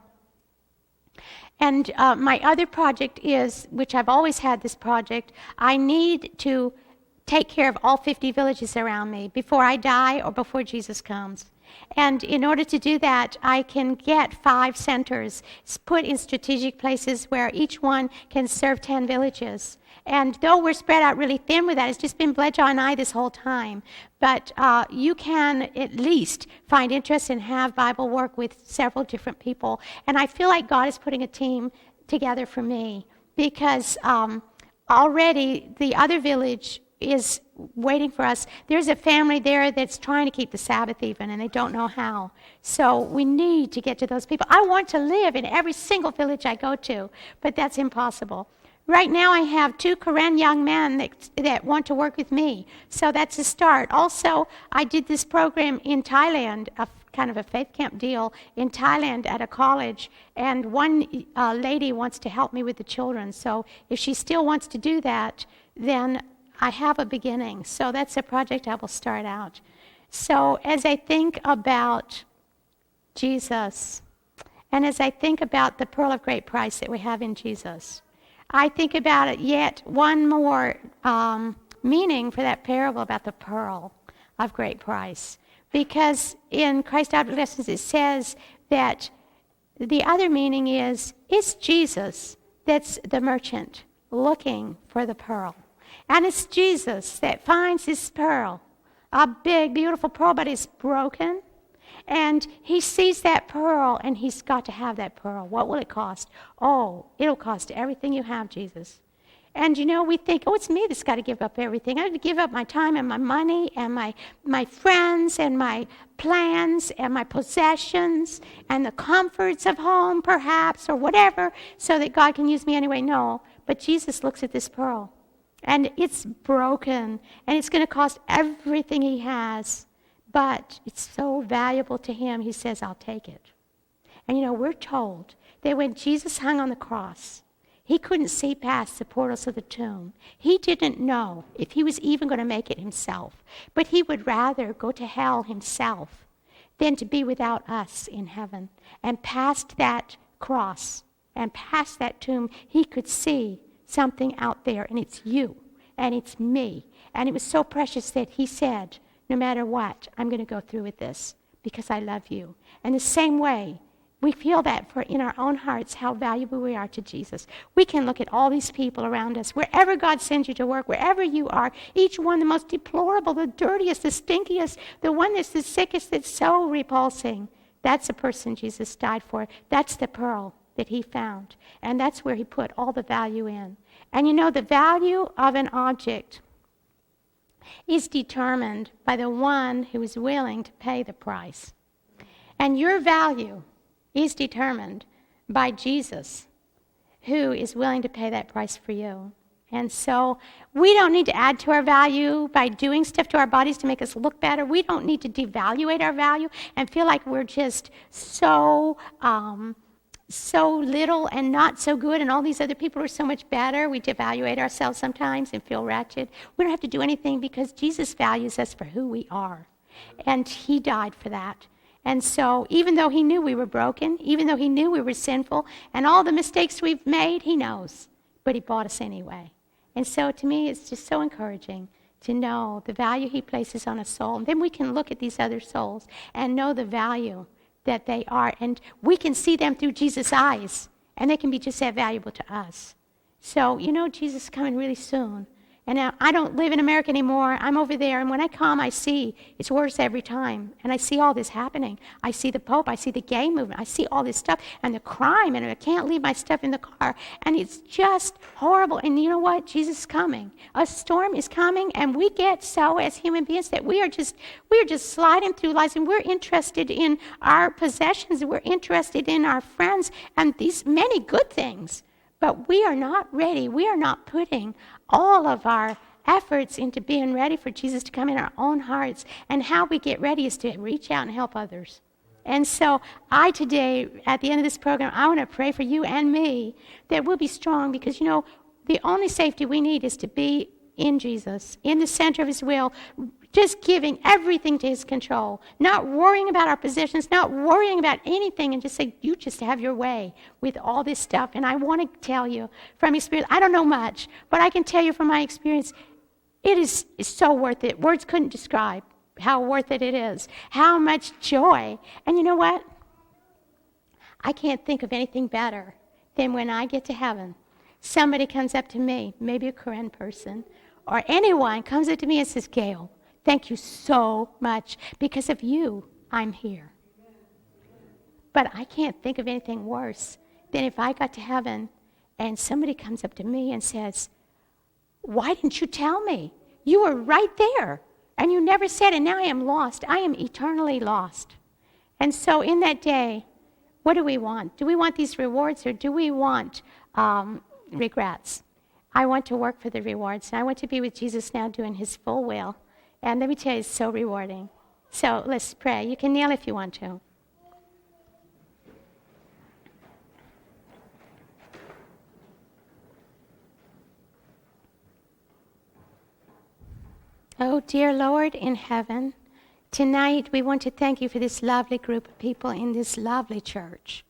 And my other project is, which I've always had this project, I need to take care of all 50 villages around me before I die or before Jesus comes. And in order to do that, I can get 5 centers put in strategic places where each one can serve 10 villages. And though we're spread out really thin with that, it's just been Bledjaw and I this whole time. But you can at least find interest and have Bible work with several different people. And I feel like God is putting a team together for me, because already the other village is waiting for us. There's a family there that's trying to keep the Sabbath even, and they don't know how. So we need to get to those people. I want to live in every single village I go to, but that's impossible. Right now I have 2 Karen young men that want to work with me. So that's a start. Also, I did this program in Thailand, kind of a faith camp deal in Thailand at a college, and one lady wants to help me with the children. So if she still wants to do that, then I have a beginning. So that's a project I will start out. So as I think about Jesus, and as I think about the pearl of great price that we have in Jesus, I think about it yet one more meaning for that parable about the pearl of great price. Because in Christ Object Lessons it says that the other meaning is, it's Jesus that's the merchant looking for the pearl. And it's Jesus that finds this pearl, a big, beautiful pearl, but it's broken. And he sees that pearl, and he's got to have that pearl. What will it cost? Oh, it'll cost everything you have, Jesus. And we think, oh, it's me that's got to give up everything. I have to give up my time and my money and my friends and my plans and my possessions and the comforts of home, perhaps, or whatever, so that God can use me anyway. No, but Jesus looks at this pearl, and it's broken, and it's going to cost everything he has, but it's so valuable to him, he says, I'll take it. And we're told that when Jesus hung on the cross, he couldn't see past the portals of the tomb. He didn't know if he was even going to make it himself. But he would rather go to hell himself than to be without us in heaven. And past that cross and past that tomb, he could see something out there. And it's you. And it's me. And it was so precious that he said, no matter what, I'm going to go through with this because I love you. And the same way, we feel that in our own hearts, how valuable we are to Jesus. We can look at all these people around us, wherever God sends you to work, wherever you are, each one the most deplorable, the dirtiest, the stinkiest, the one that's the sickest, that's so repulsing. That's the person Jesus died for. That's the pearl that he found. And that's where he put all the value in. And the value of an object is determined by the one who is willing to pay the price. And your value is determined by Jesus, who is willing to pay that price for you. And so we don't need to add to our value by doing stuff to our bodies to make us look better. We don't need to devaluate our value and feel like we're just so little and not so good, and all these other people are so much better. We devaluate ourselves sometimes and feel wretched. We don't have to do anything because Jesus values us for who we are, and he died for that. And so even though he knew we were broken, even though he knew we were sinful, and all the mistakes we've made, he knows. But he bought us anyway. And so to me, it's just so encouraging to know the value he places on a soul. And then we can look at these other souls and know the value that they are. And we can see them through Jesus' eyes. And they can be just that valuable to us. So, Jesus is coming really soon. And now I don't live in America anymore. I'm over there. And when I come, I see it's worse every time. And I see all this happening. I see the Pope. I see the gay movement. I see all this stuff and the crime. And I can't leave my stuff in the car. And it's just horrible. And you know what? Jesus is coming. A storm is coming. And we get so as human beings that we are just sliding through lives. And we're interested in our possessions. We're interested in our friends and these many good things. But we are not ready. We are not putting all of our efforts into being ready for Jesus to come in our own hearts. And how we get ready is to reach out and help others. And so today, at the end of this program, I want to pray for you and me that we'll be strong because, the only safety we need is to be in Jesus, in the center of his will, just giving everything to his control, not worrying about our positions, not worrying about anything, and just say, you just have your way with all this stuff. And I want to tell you from experience, I don't know much, but I can tell you from my experience, it's so worth it. Words couldn't describe how worth it is, how much joy. And you know what? I can't think of anything better than when I get to heaven, somebody comes up to me, maybe a Korean person, or anyone comes up to me and says, Gayle, thank you so much. Because of you, I'm here. But I can't think of anything worse than if I got to heaven and somebody comes up to me and says, why didn't you tell me? You were right there. And you never said, and now I am lost. I am eternally lost. And so in that day, what do we want? Do we want these rewards or do we want regrets? I want to work for the rewards. And I want to be with Jesus now doing his full will. And let me tell you, it's so rewarding. So let's pray. You can kneel if you want to. Oh, dear Lord in heaven, tonight we want to thank you for this lovely group of people in this lovely church.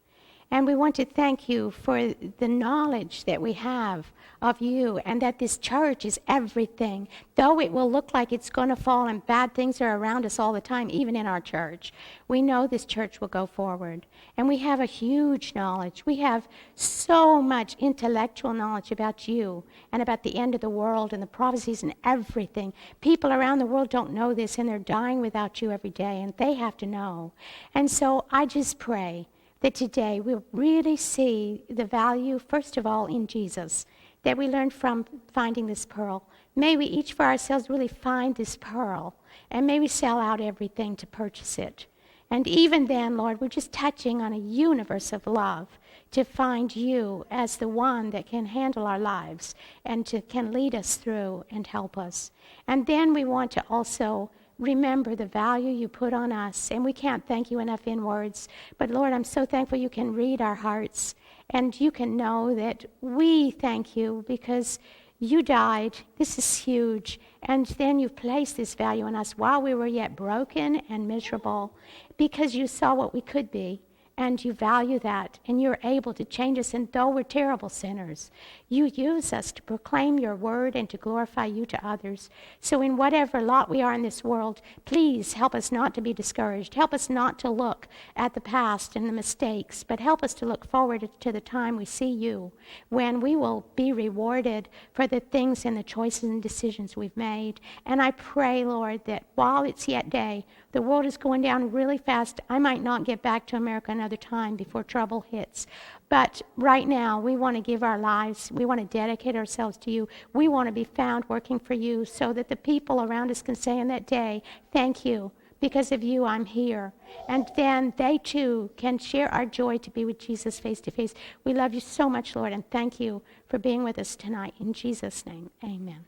And we want to thank you for the knowledge that we have of you, and that this church is everything. Though it will look like it's going to fall and bad things are around us all the time, even in our church, we know this church will go forward. And we have a huge knowledge. We have so much intellectual knowledge about you and about the end of the world and the prophecies and everything. People around the world don't know this, and they're dying without you every day, and they have to know. And so I just pray that today we'll really see the value, first of all, in Jesus, that we learned from finding this pearl. May we each for ourselves really find this pearl, and may we sell out everything to purchase it. And even then, Lord, we're just touching on a universe of love to find you as the one that can handle our lives and can lead us through and help us. And then we want to also remember the value you put on us, and we can't thank you enough in words. But Lord, I'm so thankful you can read our hearts, and you can know that we thank you because you died. This is huge. And then you placed this value on us while we were yet broken and miserable, because you saw what we could be. And you value that, and you're able to change us. And though we're terrible sinners, you use us to proclaim your word and to glorify you to others. So in whatever lot we are in this world, please help us not to be discouraged. Help us not to look at the past and the mistakes, but help us to look forward to the time we see you, when we will be rewarded for the things and the choices and decisions we've made. And I pray, Lord, that while it's yet day, the world is going down really fast. I might not get back to America another time before trouble hits. But right now, we want to give our lives. We want to dedicate ourselves to you. We want to be found working for you so that the people around us can say in that day, thank you. Because of you, I'm here. And then they too can share our joy to be with Jesus face to face. We love you so much, Lord, and thank you for being with us tonight. In Jesus' name, amen.